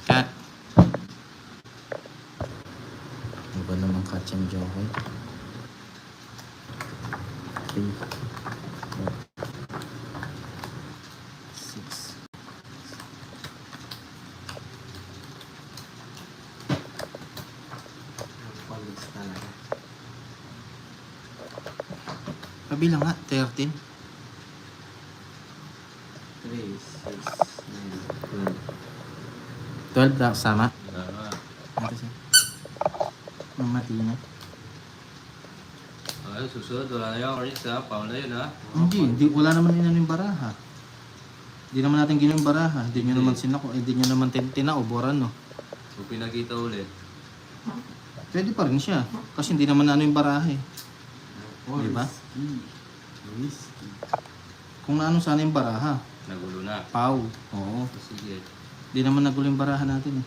Cut. Ano ba naman cut yung Jokoy? 3, 4, 6. Palis talaga. Pabilang nga, 13. 3, 6, 9, 12 na kasama. Tama. Ito siya. Mamati na. Ay, susunod. Wala na yung orange ha. Paul na yun ha. Hindi, wala naman yun yung baraha. Hindi naman natin ginawa yung baraha. Hindi nyo naman sinako, hindi nyo naman tinaoboran, no? Kung pinakita ulit. Pwede pa rin siya. Kasi hindi naman ano yung baraha eh. Diba? Whiskey. Kung ano sana yung baraha. Nagulo na. Pau. Oo. Sige. Hindi naman nagulo yung baraha natin eh.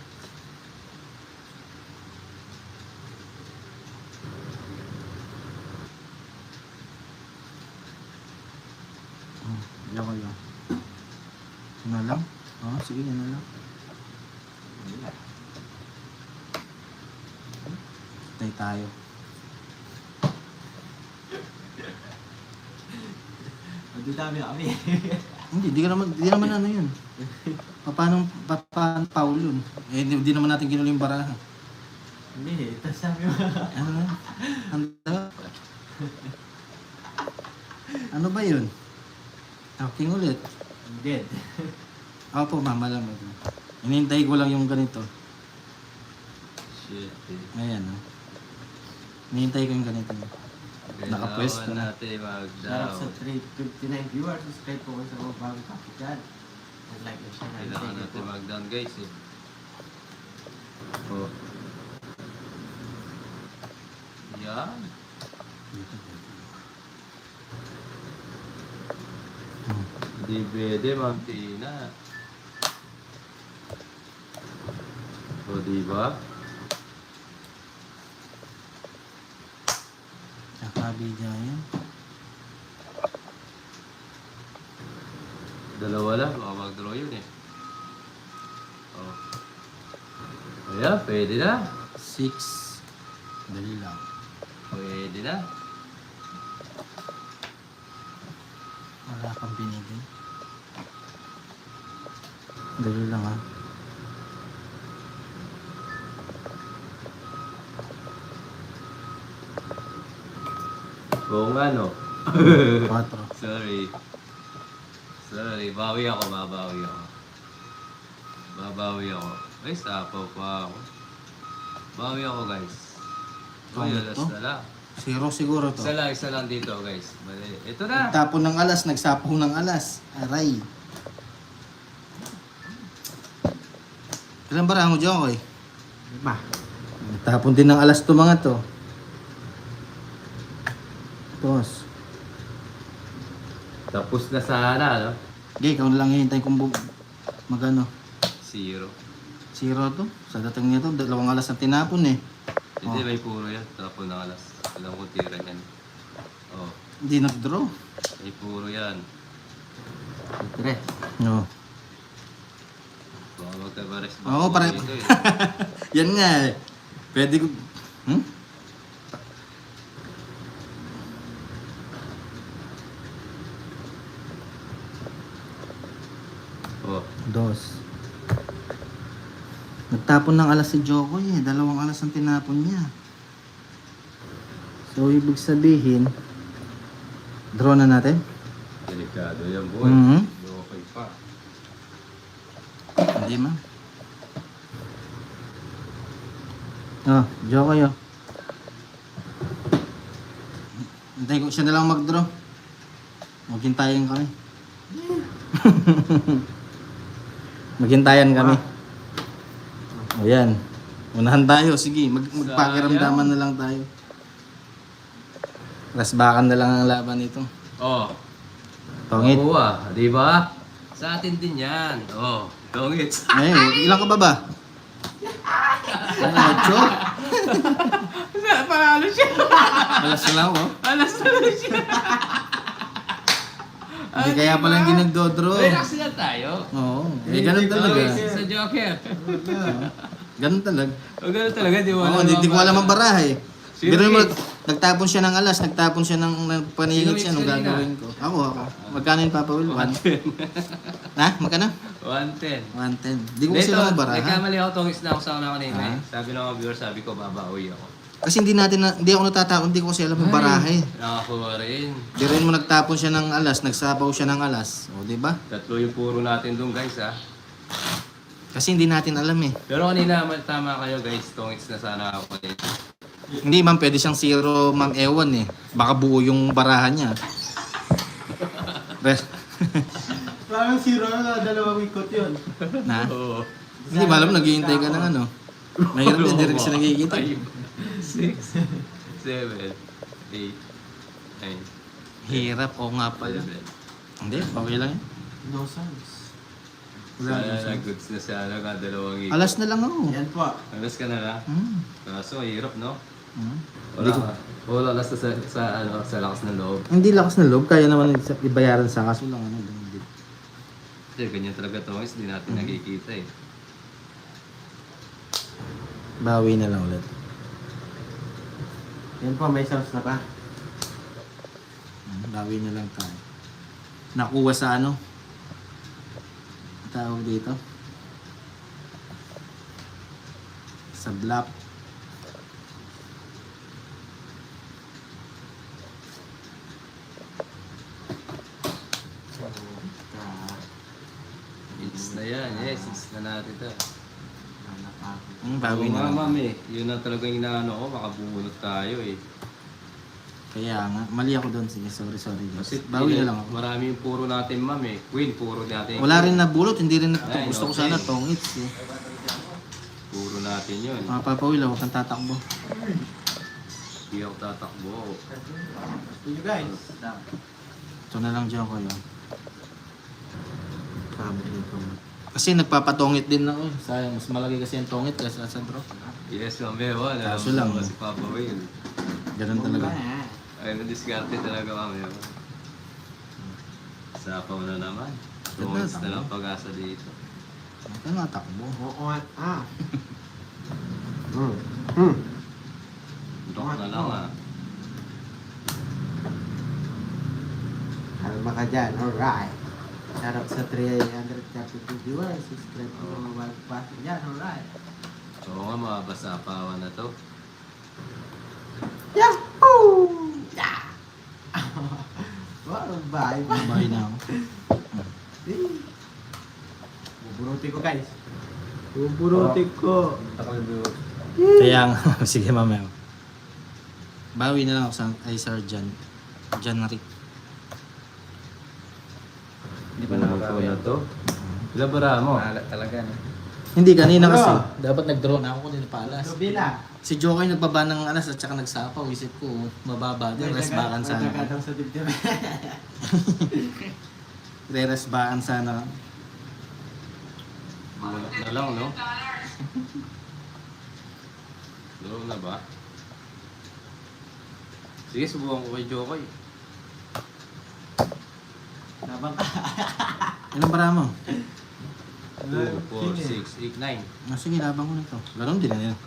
Yan ko yun. Yun na lang? Oo, sige, yun na lang. Tay tayo. Madudami kami. Hindi naman ano yun. Paano Paul yun? Eh, hindi naman natin ginulo yung baraha. Hindi, ito sabi mo. Ano na? Ano ba yun? Talking ulit. Dead. Ako po, mama lang. Inintay ko lang yung ganito. Shit. Ayan, oh. Inintay ko yung ganito. Nakapwesto Kailangan na. natin Sarap mag-down. sa 359 viewers. Subscribe po kayo sa mga bagong topic dyan. Like and share. Kailangan natin mag-down guys eh. Oh. Yan. Hindi pwede, Ma'am Tina. O, diba? Nakabigya yan. Dalawa lang, baka mag-draw yun eh. Oh. Ayan, pwede na. 6. Dali lang. Pwede na. Wala kang binigay. Dali lang ha. Oo nga no. 4. Sorry. Sorry, bawi ako, babawi ako. Babawi ako. Ay, sapaw pa ako. Bawi ako guys. Uy, Bakit alas to? na lang. 0 siguro to. Isa lang dito guys. Mali. Ito na. Nagtapon ng alas, nagsapaw ng alas. Aray. Ilan baraha mo, Jokoy? Lima. Nagtapon din ng alas to mga to. Tapos. Tapos na sana, no? Okay, ikaw na lang hihintay kung magano. 0. 0 to. Sa dating nito, 2 alas ang tinapon eh. Hindi, may puro yan. Tapos na alas. Alam ko tira yan. Oh, Hindi nag-draw. may puro yan. 3. No. Baka magkabares ba Oo, ako pare. dito eh. Yan nga eh. Pwede ko... Hmm? Oh, 2. Nagtapon ng alas si Jokoy eh. 2 alas ang tinapon niya. So, ibig sabihin, draw na natin? delikado yan boy. Mhm. Okay pa. Hindi man. Oh, Jokoy oh. Hintay ko siya na lang mag-draw. Maghintayan kami. Maghintayan kami. Ayan. Unahan tayo. Sige, magpakiramdaman na lang tayo. Rasbakan na lang ang laban nito. Oh, Tongit. oo di ba? Sa atin din yan. Oh, tongits. Ay, ilang ka ba ba? Ano, Cho? Panalo siya. Alas na lang, oh. Alas na lang siya. Hindi kaya pala hindi nagdodraw. Relax lang tayo. Oo. Eh, ganun talaga. Sa Joker. Ganun talaga. O gano'n talaga, di mo Oo, hindi ko alam ang baraha eh. Sino Pero mo, mix? nagtapon siya ng alas, nagtapon siya ng paningit siya, Sino anong mix kanina? gagawin ko? Ako. Magkano yung Papa Will? 110. Ha? Magkano? 110. 110. Di ko kasi lang baraha. Nagkamali ako tong isla ko sa kanina Ah. eh. Sabi ng mga viewer, sabi ko, babaoy ako. Kasi hindi ako natatapon, hindi ko kasi alam yung baraha eh. Nakakuha rin. Di rin mo nagtapon siya ng alas, nagsapaw siya ng alas. O, di ba? Tatlo yung puro natin doon guys ah. Kasi hindi natin alam eh. Pero kanina, tama kayo guys, tongits na sana ako kanina. Hindi ma'am, pwede siyang zero ma'am ewan eh. Baka buo yung baraha niya. Res- Parang zero na dalawang ikot yun. na? Oo. Hindi ba alam, naghihintay ka ng ano. Mahirap yun, hindi rin kasi nakikita. 5, 6, 7, 8, 9, Hirap, o nga pala. 11. Hindi, okay lang yun. No sense. Sana na goods na sana ka, dalawang ikot. Alas na lang ako. Yan po. Alas ka na lang. Kaso, hirap no? Hindi ko- Wala alas na sa lakas ng loob. Hindi lakas ng loob, kaya naman ibayaran sa kaso lang ano. Hindi. Kasi ganyan talaga to guys, hindi natin nakikita eh. Bawi na lang ulit. Yan po, may sauce na pa. Bawi na lang tayo. Nakuha sa ano? Ang tawag dito? Sa blap. It's na yan, yes, it's na natin ito. Bawi na lang. Ma'am eh, yun na talaga yung inaano ko, makabunot tayo eh. Kaya nga, mali ako doon. Sige, sorry guys. Kasi Bawi na lang ako. Marami yung puro natin ma'am eh. Queen, puro natin. Wala rin nabulot, hindi rin Ay, gusto ko okay. sana tongits eh. Puro natin yun. Mga papawil, huwag kang tatakbo. Hindi ako tatakbo. See you guys. Ito na lang dyan ko yun. Kasi nagpapatongit din ako eh. Sayang, mas malaki kasi yung tongit kaysa sa draw. Yes, ma'am eh, wala. Kaso lang. Si Papa Will. Ganun talaga. Ay, na-discarte talaga ma'am eh. Sapaw na naman. Tuwins na lang pag-asa dito. Huwag kang natakbo. Oo nga. Ah. Dok na lang ah. Kalma ka dyan. Alright. Shout out sa 332 viewers. Subscribe ko mga bagong pasok dyan. Alright. Oo nga, mabasa pawan na to. Yahoo! Yeah! Wow, bye. Bahay na ako. Buburutin ko guys. Buburutin ko. Kaya nga, sige mamaya. Bawi na lang ako sa Sir John Rick. Hindi pa nakakawa na to. Ilang bara mo? Talaga no. Hindi, kanina kasi. Dapat nag-draw na ako kanina pa alas. Subila. Si Jokoy nagbaba ng alas at saka nagsapaw. Isip ko, mababa din. Resbakan sana. Nagkakadang sa dibdib. Re-resbakan sana. Bunot na lang, no? Laro na ba? Sige, subukan ko kay Jokoy. Nabang ka. Ilang bara mo? 2, 4, 6, 8, 9. Sige, labang ko nito. Ganon din na yun.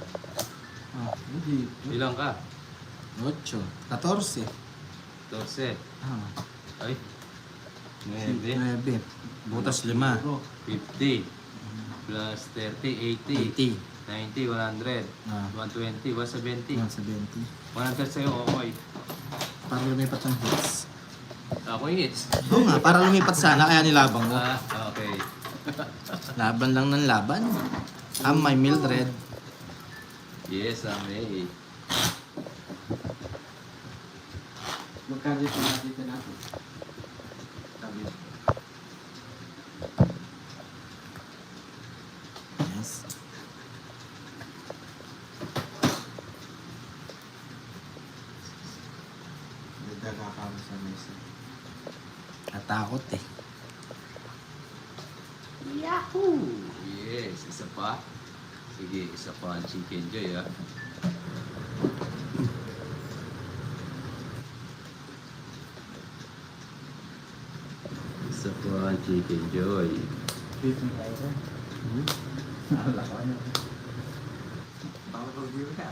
Hindi. Ilang ka? 8, 14. 12. Ah, Ay. 9. 9. Butas 5. 50. Plus 30, 80. 80. 90, 100. Ah. 120, 170. 170. 100 sa'yo, okay. Para lumipat ng hits. Ako yung hits. Oo nga, para lumipat sana kaya nilabang mo. Ah, okay. Laban lang ng laban. My Mildred. Yes, may. Magkano yung pinakita natin? Sabi. Yes. Nagkakakama sa mesa. Natakot eh. Yahoo! Yes, isa pa. Sige, isa pa ang chicken joy ah. Chicken Joy. Beef ni Kaiser. Naalala ko ano. Baka pag-view ka.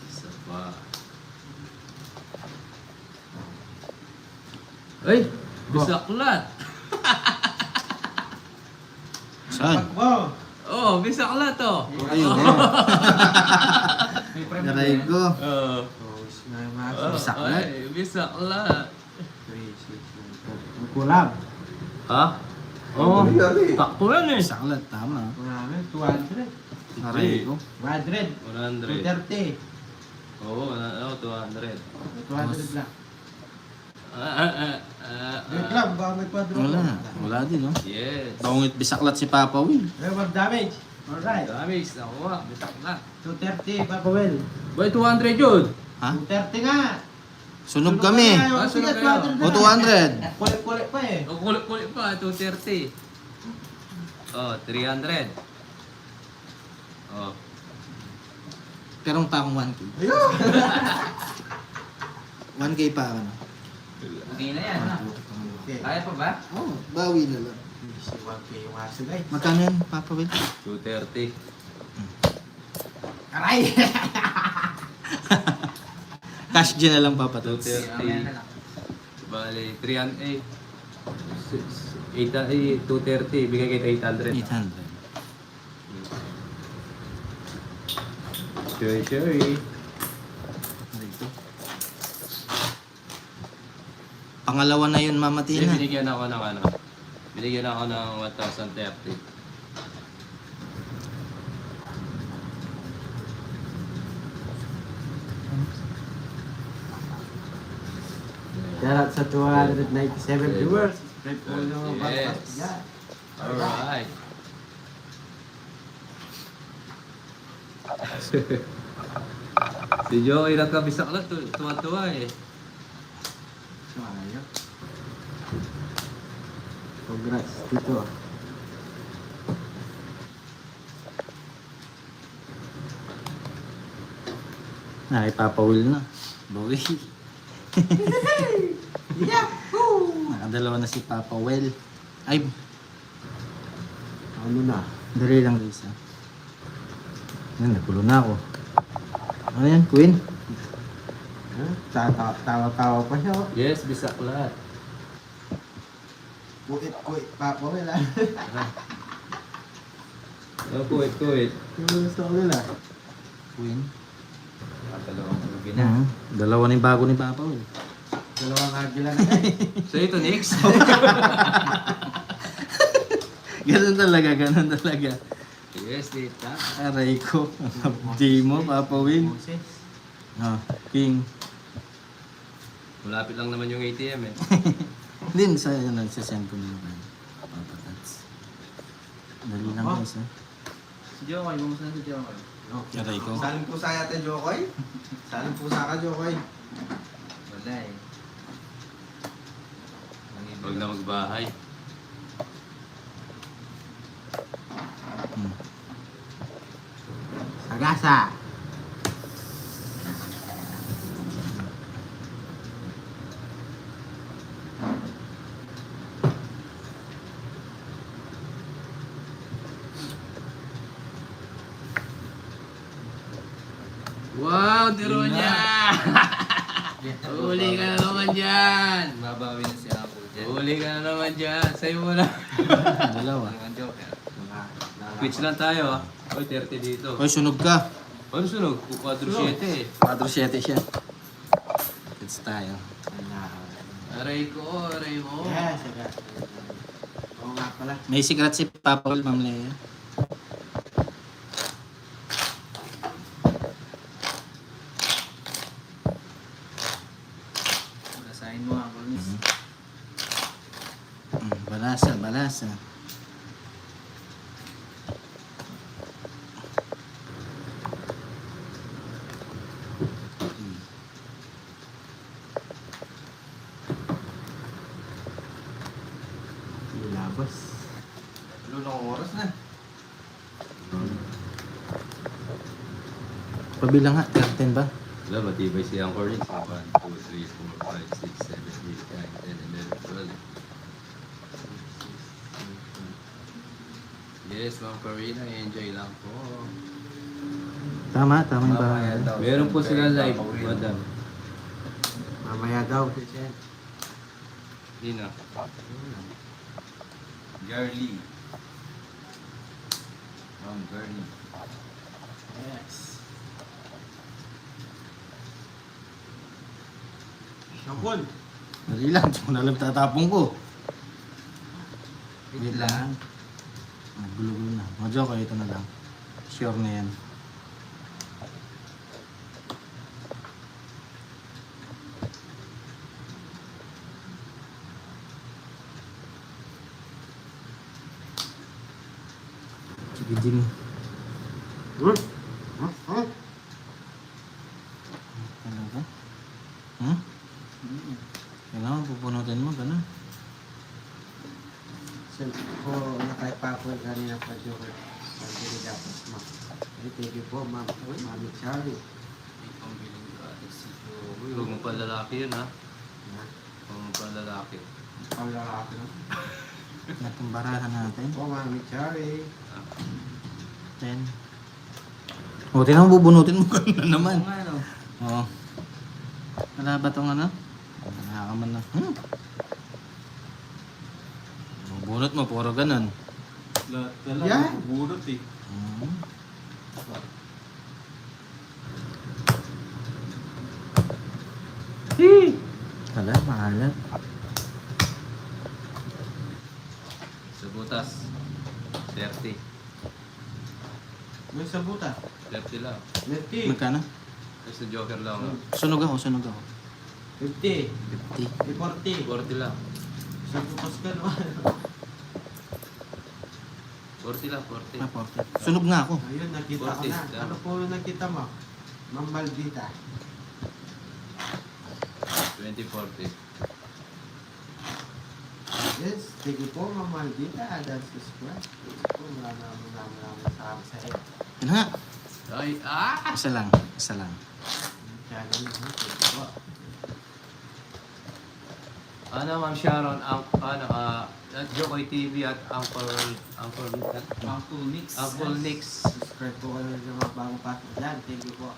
Isa pa. Ay! Bisaklat! Saan? Wow! Oh, bisaklat oh! Ayun Aray ko. Oh. Oh, na yung mga Oh, Bisaklat? ay, bisaklat. 3, 6, 7. Ang kulang. Ha? Oh, takto yan eh. Saklat, tama. Marami. 200. Aray ko. 100. 100. 230. Oo, 200. 200 lang. Wait Ah. lang, baka may quadro. Wala din, no? Yes. Bangit bisaklat si Papa Will. Remove damage. Alright. Damage, nakuha. Bisaklat. 230, Papa Will. Boy, 200 yun. Ha? 230 nga. Sunog kami. Ah, Sige, sunog kayo. 200 O, 200. Kulit-kulit pa eh. O, kulit-kulit pa, 230. Oh, 300. Oh. Pero pa akong 1K. Ayun! 1K pa ako, no? Okay na yan, ha? Okay. Kaya pa ba? Oo, bawi na lang. Si 1K yung aso guys. Magkano yan, Papa Will? 230. Aray! Cash dyan na lang, Papa Tots. 230. Bali, 300. Eh, 230. Bigay kita 800. 800. Sure. Dito. Pangalawa na yun, Mama Hindi, Tina. binigyan ako ng ano. Binigyan ako ng 1,030. Shout out sa 297 viewers. Subscribe po nyo mga Yes. podcast dyan. Alright. Si Joey nagkabisaklat, tuwa-tuwa eh. So, ayun. Congrats dito. Ay, Papa Will na. Bawi. Yahoo! Nakadalawa na si Papa Will. Ay, Ano na? dali lang guys, ha. Yan, nagulo na ako. Ano yan, Queen? Huh? Tawa-tawa pa siya. Oh. Yes, bisaklat. Kuit-kuit pa po nila. Oh, kuwit. Yung gusto ko nila. Queen? Dalawang rugi Dalawa na yung bago ni Papa Will. Dalawang agila na guys. So ito, next. Ganun talaga. Yes, tita. Aray ko. Abdi mo, Papa Will. Moses. King. Malapit lang naman yung ATM eh. Din sa send ko na yung Papa Tats. Dali lang guys, ha. Si Joey, bumusta na si Joey? Aray ko. Saling pusa yata, Jokoy? Saling pusa ka, Jokoy. Wala eh. Huwag na magbahay. Sagasa. Wow, tiro niya! Huli ka na naman dyan! Babawi na si Apple dyan. Huli ka na naman dyan! Sa'yo mo na. Dalawa. Mga Joker. Switch lang tayo ah. Oy, 30 dito. Hoy, sunog ka. Ano sunog? 4-7 eh. 4-7 siya. It's tayo. Aray ko, aray mo. Yes, sagasa. Oo nga pala. May secret si Papa Will, Ma'am Leia. Basahin mo ako, Miss. Balasa. Labas. Lulong oras na. Pabilang nga, 10 ba? Wala, matibay si Anchor Nix. 1, 2, 3, 4, 5, 6, 7, 8, 9, 10, 11, 12. Yes, Ma'am Karina, enjoy lang po. Tama yung Mamaya baraha. daw. Meron po sila live, Papawin. madam. Mamaya daw, Christian. Hindi na. Girly. Ma'am Girly. Yes. Shampoo. Dali lang, di mo na alam tatapong ko. Wait lang. Nagulo-gulo na. Madyo ko, ito na lang. Sure na yan. Sige, Jim. Talaga? Kailangan pupunutin mo, gano'n. So, ko nakaipapoy kanina pa Joker. Pagdili dapat ma. Thank you po, ma'am. Mami Charlie. May pambiling gratis ito. Uy, huwag mo pa lalaki yun ha. Na, Huwag mo pa lalaki. panglalaki na. Itong barahan natin. Po, Mami Charlie. 10. O, tinan mo, bubunutin mo gano'n na naman. Oo nga, no? Oo. Wala ba itong ano? Nakakaman na. Bunot mo, puro ganun. Lahat ka lang, Yan. bubunot eh. Wala, maalat. Sa butas. 30. May sabuta. 30 lang. 50. Magkano? Kasi joker lang. Sunog ako, sunog ako. 50. 50. 40. 40 lang. Sabutas ka naman. 40 lang, 40. Ah, 40. Sunog nga ako. Ayun, nakita ko 40, na. tama. Ano po yung nakita mo? Ma'am Baldita. 2040. Yes, thank you po, Ma'am Baldita. That's subscribe. Thank you po, maraming salamat sa iyo. Yun na nga. Ay, ah! Isa lang. Isa lang. Channel mo, thank you po. Ano, Ma'am Sharon, ang, ano, Jokoy TV at Uncle Uncle Nix. Uncle Nix. Subscribe po kayo sa mga bagong pasok dyan. Thank you po.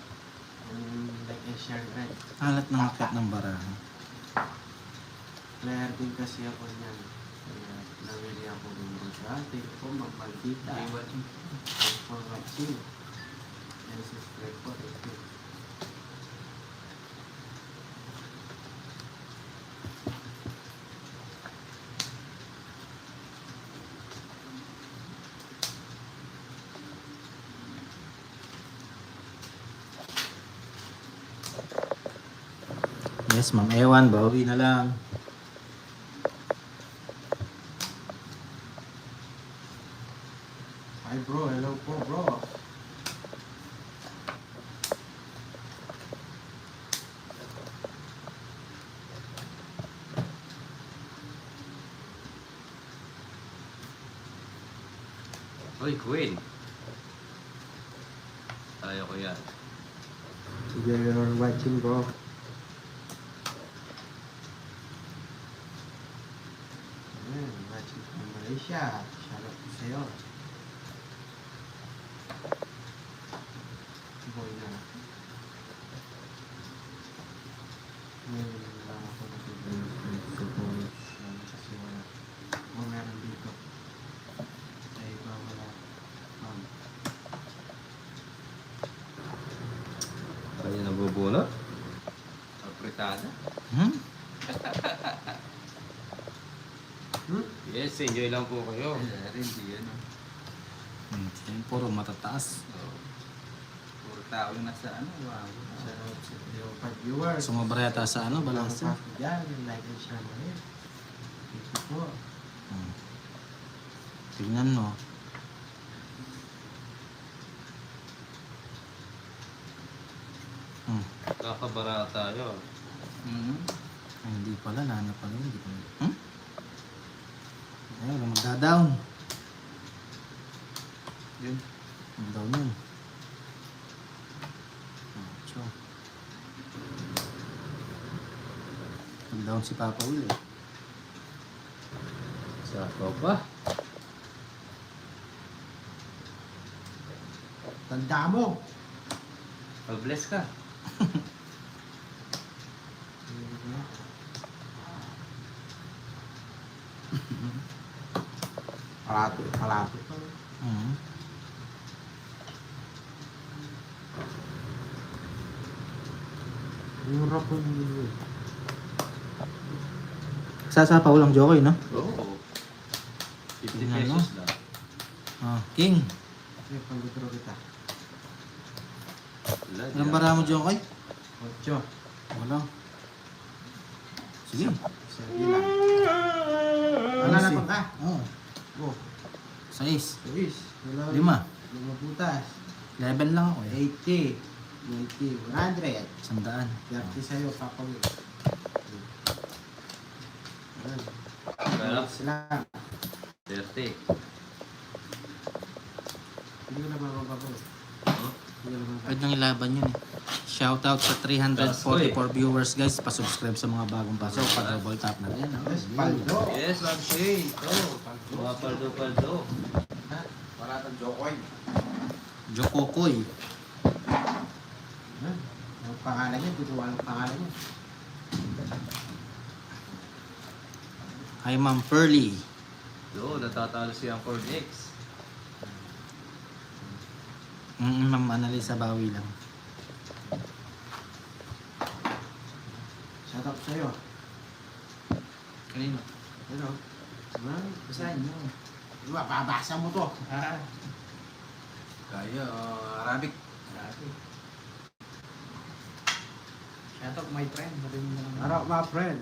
And like and share rin. Alat ng akat ng barahan. Player din kasi ako niyan. Kaya nawili ako ng sa ating po, Ma'am Baldita. Iwan. Thank you for watching. And subscribe po. Thank you. Yes, Ma'am Ewan. Bawi na lang. Hi bro, hello po bro. Hoy, Queen. Tayo ko yan. Sige, you're watching bro. Ayan, watching from Malaysia. Shout out po sa'yo. Boy na. Ngayon lang ako nag-friends sa boys. Kasi wala. O meron dito. Sa iba wala. Tayo nabubunot. Apritada. Hmm? Yes, enjoy lang po kayo. Ay, rin, di ano. Puro matataas. Oo. Puro tao yung nasa ano. Wow. Shout out sa iyo pag viewers. Sumobra yata sa ano, balanse. Diyan, like and share mo rin. Thank you po. Tignan mo. Kakabara tayo. Ay, hindi pala, lana pala. Hindi pala. Ayun, magda-down. Yun. Mag-down yun. So. Mag-down si Papa Will eh. Sa pa. Tanda mo. Pag-bless ka. Kalapit pa. Mhm. Yung rapon mo. Sasapaw lang Jokoy, no? Oo. 50 Tingnan mo. pesos lang. Ah, King. Sige, pag-withdraw kita. Wala, di Ilang ako- bara mo Jokoy? 8. Wala. Sige. Sige lang. Wala na pa ka. Oo. Oh, 6. Luis. 5. 5 butas. 11 lang ako eh. 80. 90. 100. 100. 30 sa'yo, papawin. Pero, Sila. 30. Hindi ko na mababa. Hmm? Hindi ko na mababa. Pwede nang ilaban yun eh. Shoutout sa 344 viewers guys. Pa-subscribe sa mga bagong pasok. Pa-double tap na rin. Oh. Yes, paldo. Yes, Ma'am Shay. Ito. Mga paldo-paldo. Wala kang Jokoy. Jokokoy. Ang pangalan niya, tutuwa ang pangalan niya. Hi Ma'am Pearly. Doon, natatalo si Angkor X. Ma'am Annalisa Bawi lang. Shout out sa'yo. Kanino? Ano? Basahin mo. Di ba, babasa mo to. Kaya, Arabic. Shoutout my friend. Araw, my friend.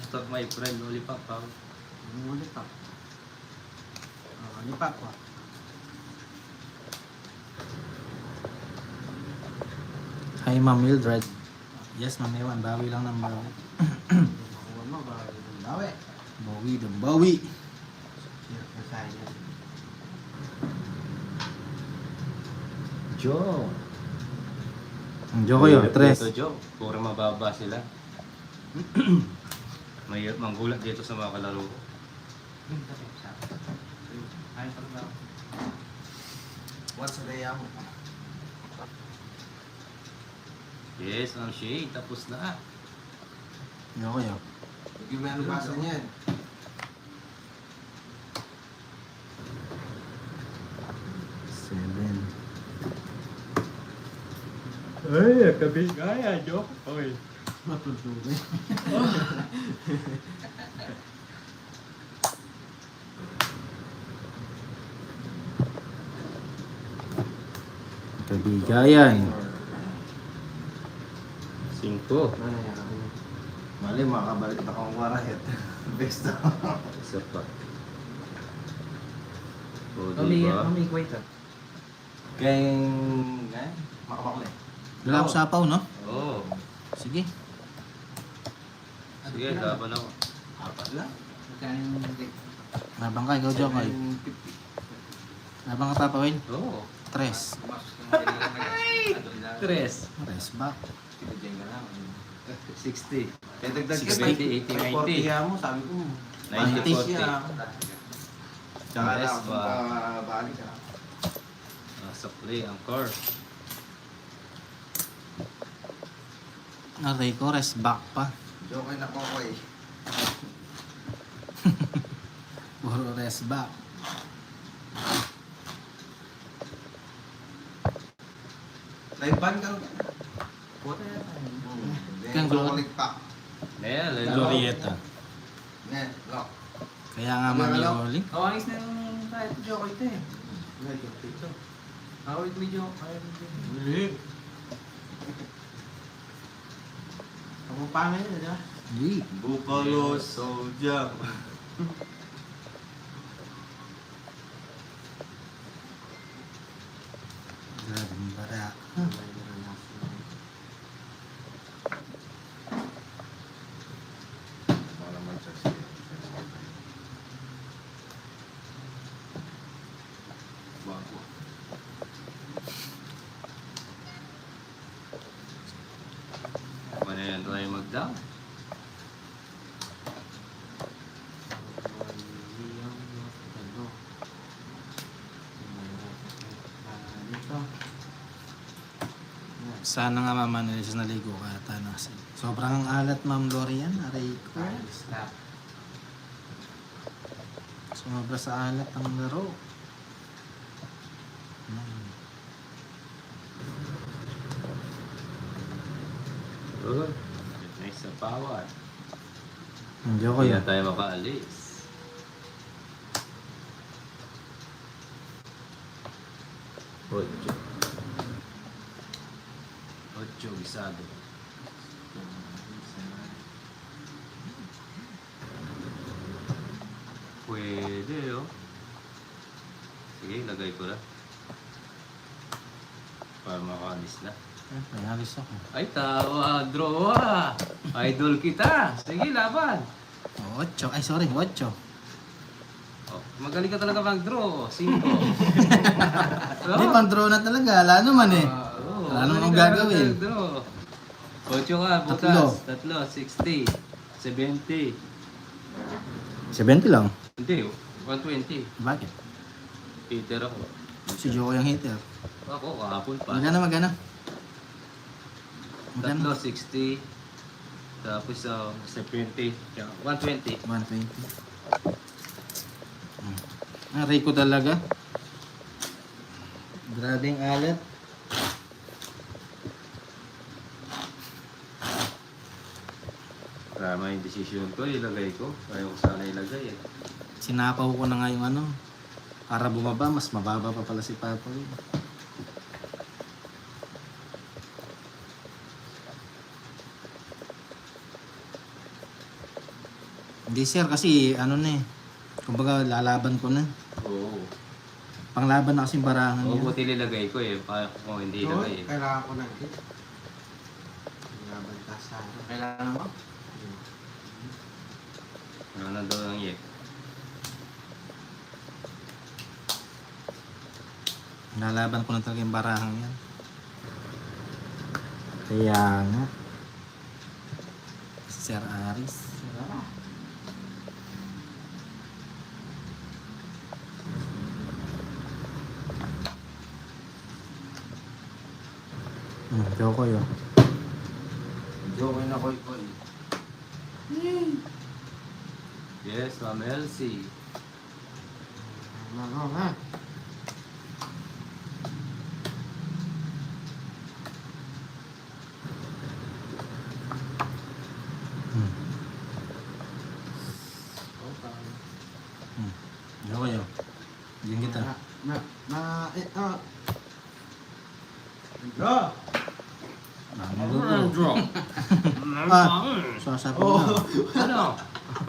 Stop my friend, Lollipop. Ano ulit pa? Ano pa ko? Hi Ma'am Mildred. Yes Ma'am Ewan. Bawi lang ng bawi. Makuha mo, baka yung dawi. Bawi ng bawi. Hirap na sa yan. Joe. Ang Jokoy yun. Ito, 3. Joe. Puro mababa sila. May manggulat dito sa mga kalaro ko. What's the day mo? Yes, Ma'am Shay. Tapos na. Jokoy yun. Hindi mo ano basa niyan. Ay, kabigaya, Joe. Okay. Matutulog. Kabigayan. 5. Ano yan? Mali, makabalik na kong warahit. Best na. Isa pa. O, diba? Kaya, makabakli. Wala ako sapaw, no? Oo. Sige. Sige, laban ako. Apat lang. Labang ka, ikaw Jokoy. 750. Labang ka Papa Will. Oo. 3. 3. Rest back. Pinagyan ka lang. 60. Kaya dagdag 60, 80, 90. 40 mo, sabi ko. 90, 40 siya. Tsaka Yes, lang, ba? balik ka. Nasa play, Angkor. Aray ko, rest back pa. Joke na kokoy. Puro rest back. Live ban ka. Kang Then, pack. Ayan, let's go. Glorieta. Net, lock. Kaya nga mami rolling. Kawangis na yung kahit joke ito eh. Awit mo joke. Hindi. Ang pangay yun, di ba? Hindi. Buffalo Soldier. Grabe ang bara. Wala man siya. Bago. Ano yan, try mag-down? Sana nga Ma'am Annalisa naligo ka ata na. Sobrang alat Ma'am Lorian. Aray ko. Ayos na. Sumabra sa alat ang laro. Good. Nice na power. Hindi ako Hindi yun. na tayo makaalis. Ocho. Ocho, gisado. Pwede, oh. Sige, lagay ko na. Para makaalis na. May halis ako. Ay, tawa, draw ah. Idol kita. Sige, laban. 8. Ay, sorry. 8. Oh, magaling ka talaga mag-draw. 5. Hindi, pang-draw na talaga. Wala naman eh. Wala naman akong gagawin. 8 ka, butas. Tatlo, 60. 70. 70 lang. Hindi, 120. Bakit? Peter ako. Si Joko yung hater. Ako, kahapon pa. Magana. Tatlo, 60. Tapos 70. 120. 120. Aray ko talaga. Grabing alat. Tama yung decision ko, ilagay ko. Ayaw ko sana ilagay eh. Sinapaw ko na nga yung ano. Para bumaba, mas mababa pa pala si Papa. Hindi sir, kasi ano na eh. Kumbaga lalaban ko na. Oo. Panglaban na kasing barahan Oo, niya. buti nilagay ko eh. Kung hindi Yun, ilagay eh. kailangan ko ng hit. Laban ka sa ano. Kailangan mo? Ano na daw ang yek? Lalaban ko na talaga yung barahan yan. Kaya nga. Sir Aris. Joko yun. Joke na koy. Yes, Ma'am Elsie. Ano nga. Joko yun. Diyan kita. Draw! Draw. Sasabi ko na. Ano?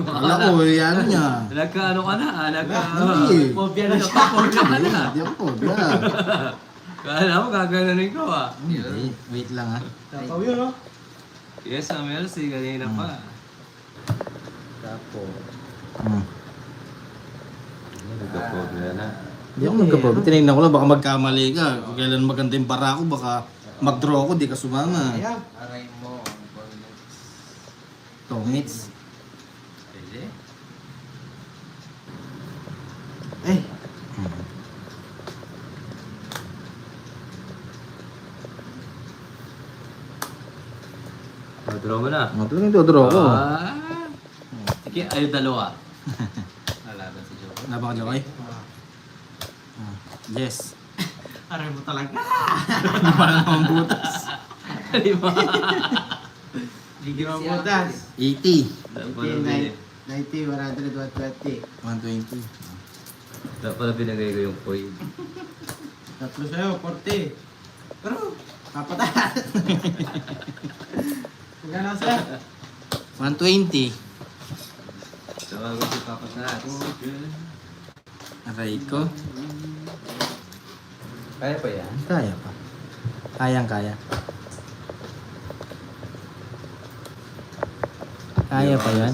Wala ko, ano niya. Nagka-ano ka na? Hindi. Phobia na siya. Phobia ka na. Hindi ako phobia. Kala mo gaganunin ko ah. Hindi. Wait lang ha. Tataw yun, no? Yes, Ma'am Elsie. Kanina pa. Tapo. Nagka-phobia na. Hindi ako magkabobi. Tinignan ko lang, baka magkamali ka. Kung kailan maganda yung bara ko, baka mag-draw ako, di ka sumama. Ayan. Aray mo. 2 minutes. Pwede. Eh, Draw mo na. Ito lang ito, draw ko. Sige, ay dalawa. Lalaban si Joe. Nabaka Jokoy? Yes. aray mo talaga. Parang akong butas. Lima. Hindi mo butas. 80. Dapat 90, 100, 120. 120. pala pinagay ko yung coin. Tatlo sa'yo, 40. Pero, papatas. Magkano sa'yo? 120. Tawag ko si Papa Tats. Aray ko. Kaya pa yan? Kaya pa. Kayang kaya. Kaya pa yan.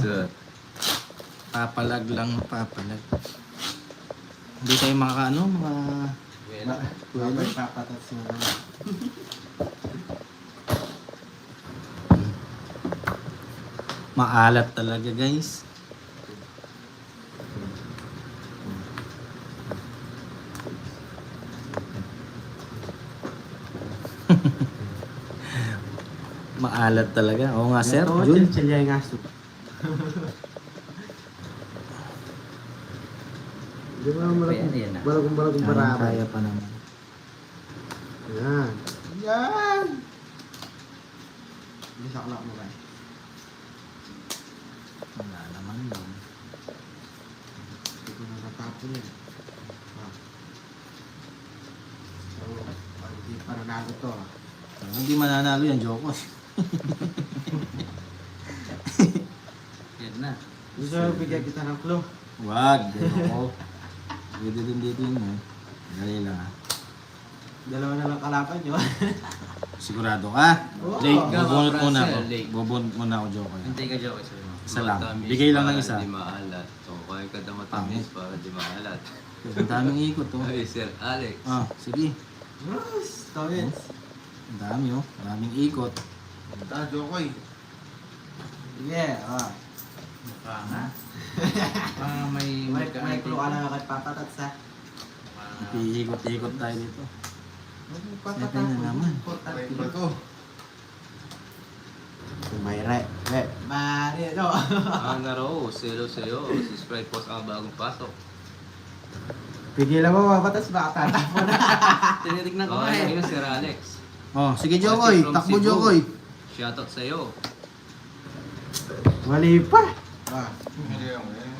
Papalag lang, papalag. Hindi tayo makakaano, mga... Babay papatas mo naman. Maalat talaga guys. Maalat talaga. Oo nga, sir. Ito, Jun. chill yung aso. Di ba balagong Kaya baraban? kaya pa naman. Yan. Yan! Bisaklak mo ba? Wala naman yun. Hindi ko na natapon yan. Ah. So, hindi pa nanalo to. Hindi mananalo yan, Jokos. Yan na. Gusto bigyan kita ng clue. Wag, Joko. Pwede din dito yun eh. Dali lang ah. Dalawa na lang kalaban nyo. Sigurado ka? Oo. Late, Ikaw, bubunot muna ako. Francel, late. Bubunot muna ako, Joko. Hindi ka joke sa'yo. Isa lang. Matamis Bigay lang ng para isa. Di maalat. O, kaya ka na matamis para di maalat. Ang daming ikot oh. Ay, Sir Alex. Ah, sige. Yes! Tawins. Ang dami oh. Ang daming ikot. Ah, Jokoy. Yeah, ah. Mukha nga. May May clue ka na kay Patatats ha. Iikot-ikot tayo dito. Patatats. Seven na naman. Wait ba to? May re. Mari, no? Ana raw, selo sa'yo. Subscribe po sa bagong pasok. Pigilan mo Patatats, baka tatapon na. Tinitignan ko nga eh. Sir Alex. Oh, sige Jokoy. From Takbo Cebu. Jokoy. Shoutout sa'yo. Mali pa. Ah. Hindi ako eh.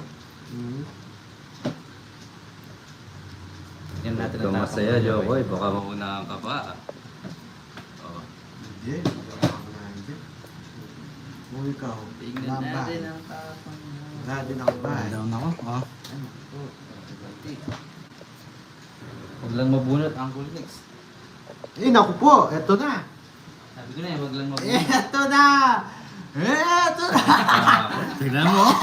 Yan natin ang masaya, Jokoy. Baka maunahan ka pa. Oh. Hindi. Kung ikaw, Tingnan laba. natin ang tapang. Wala din ako ba? Down ako. Oh. Huwag lang mabunot ang Nex. Eh, naku po. Eto na. Sabi ko na eh, huwag lang mabunot. Eto na. Eto na. Tignan mo. oh.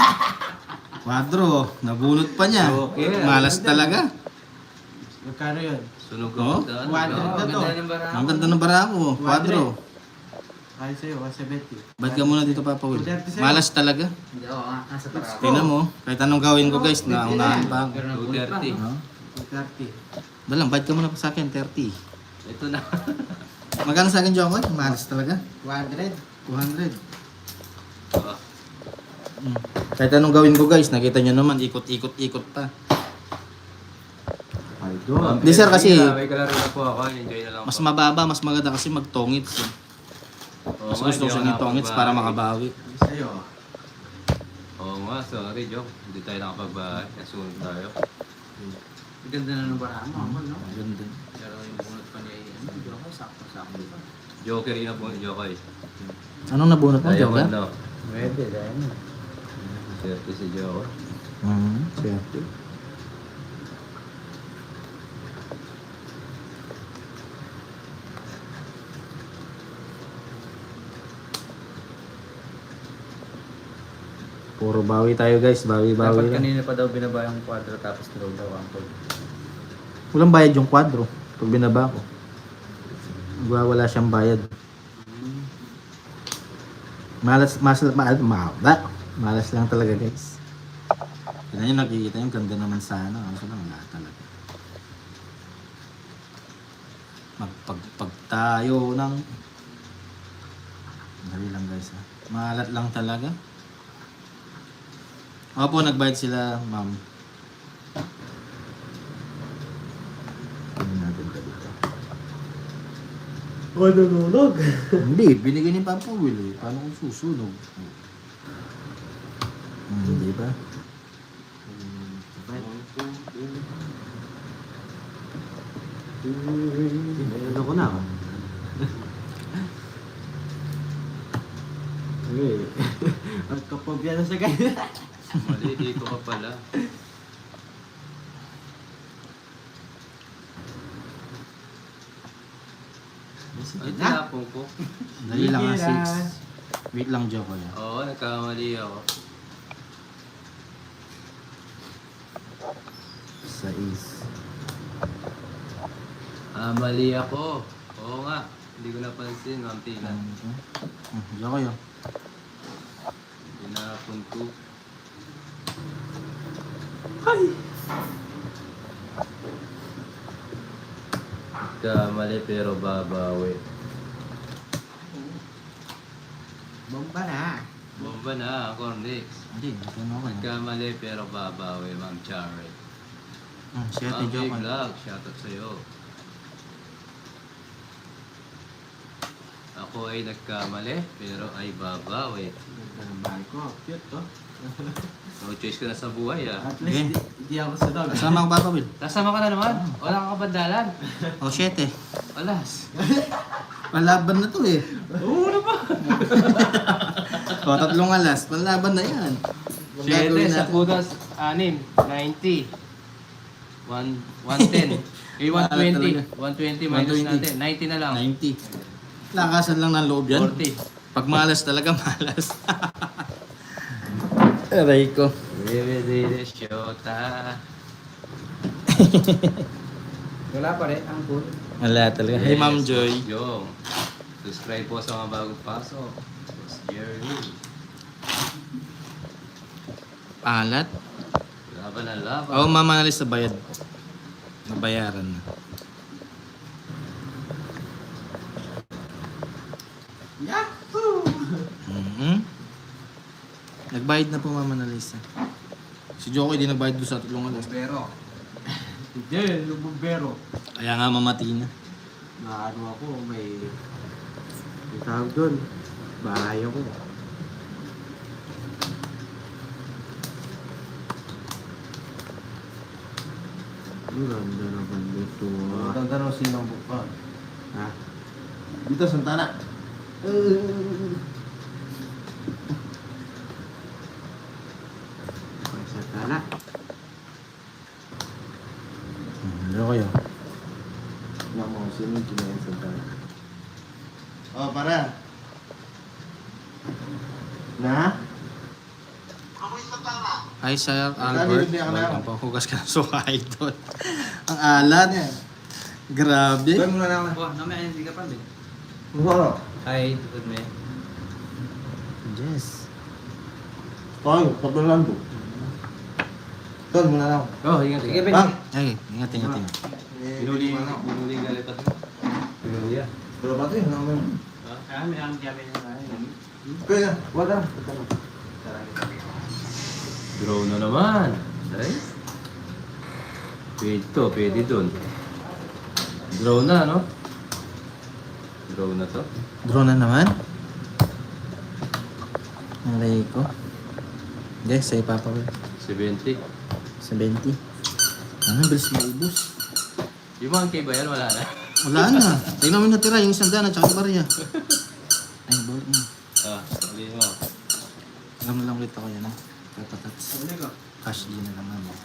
Quadro. Nabunot pa niya. Okay. Malas talaga. Magkano yun? Sunog Oh? ko. 100 na to. Ang ganda ng bara ko. Quadro. Ay sa'yo, 170. Ba't ka muna dito papawil? 230 sa'yo. Malas talaga. Hindi ako nasa para. Tingnan mo. Kahit anong gawin ko guys, naunahan pa ako. Pero nabunot pa. 230. Oh. 230. Dalang, bayad ka muna sa akin, 30. Ito na. Magkano sa akin, Jokoy? Malas talaga. 200. 200. Oh. Kahit anong gawin ko guys, nakita nyo naman, ikot-ikot-ikot pa. Idol. Hindi, sir, kasi May kalaro na po ako. Enjoy na lang mas po. mababa, mas maganda kasi magtongits. Oo Mas nga, gusto ko hindi siya ako ng tongits para nakapagbahay. makabawi. Sa'yo. Oo nga, sorry Joke. Hindi tayo nakapagbahay. Nasunod tayo. Ganda na ng barahan mo, no? Ganda. Pero yung bunot pa niya, ano, hindi ako, sakto-sakto di ba? Joker yun na po, Jokoy. Anong nabunot mo, Tayo Jokoy? no? Pwede, dahil na. Swerte si Jokoy. Swerte. Puro bawi tayo guys, bawi-bawi Dapat lang. kanina pa daw binaba yung kwadro tapos draw daw ang pag. Walang bayad yung kwadro pag binaba ko. Wala siyang bayad. Malas lang talaga guys. Kaya nyo nakikita yung ganda naman sana. Kaso lang wala talaga. Magpagpag tayo ng... Dali lang guys ha. Malat lang talaga. Opo, nagbayad sila ma'am. Ano natin ba dito? O, nanunog. Hindi, binigay ni Papa Will eh. Paano kung susunog? Hindi ba? Ano ko na ako? Okay. At kapag yan sa kanya. Mali, dito ka pala. Ang tinapong ko. Dali lang nga, Bihira. 6. Wait lang, Joko ya. Oo, nagkamali ako. 6. Mali ako. Oo nga. Hindi ko napansin, Ma'am Tina. Joko ya. Tinapon ko. Kamali pero babawi. Bomba na. Bomba na, Cornix. Hindi, ito na ako. Nagkamali pero babawi, Ma'am Charit. Si Ate Ma'am Jo. Big Love, shoutout sa'yo. Ako ay nagkamali pero ay babawi. Ganda ng bahay ko. Cute to. No choice ko na sa buhay ah. At least, di ako sa dog. Kasama ko ba, Will? Nasama ka na naman? Wala kang kabandalan? O, 7. Alas. Palaban na to eh. Oo na ba? O, 3 alas. Palaban na yan. Ang 7 gagawin sa natin. putas, 6, 90. 110. Eh, 120. 120 minus 120. natin. 90 na lang. 90. Lakasan lang ng loob yan. 40. Pag malas talaga, malas. Aray ko. Baby, the shota. Wala pa rin, ang cool. Wala talaga. Hey, Ma'am Joy. Yo. Subscribe po sa mga bagong pasok. Boss Jerry. Alat. Laban na laban. Oo, mamanalis sa bayad. Nabayaran na. Yahoo! Nagbayad na po mamanalis. Si Jokoy di nagbayad doon sa 3 alas. Bombero. Hindi, yung bombero. Kaya nga mamati na. Na ako, may tawag doon. Bahay ako. Ang ganda naman dito. Ang tanong sinong buka. Ha? Dito, Santana. May sa tala. Ano kayo? Tingnan mo, sino yung kinain Santana? Oh, para. Na? Hi, Sir Magkano Albert. yung biyaka na Welcome po. Hugas ka ng suka, idol. Ang alat. Grabe. Gawin mo na lang. Wah, namaya hindi ka pa din. Ano? Hi, tukod me. Yes. Ay, tapos lang po. Gawin mo na lang. Oh, ingat. Sige, Ingat. Ben. Ah! Ay, ingat, ingat, ingat. Pinuli galit ako. Pinuli yan. Pero pati, naman. Ah, may ang gabi na tayo. Kaya, wala. Draw na naman. Ay. Pwede to, pwede dun. Draw na, no? Draw na to. Draw na naman. Aray ko. Yes, sa'yo Papa Will. 70. 70. Ano, bilis maubos. Yung mga kay ba yan, wala na. Wala na. Tingnan mo yung natira, yung isang daan at saka yung barya. Ay, bawal mo. Ah, sabi mo. Alam na lang ulit ako yan, ha? Tatats. Cash din na lang naman.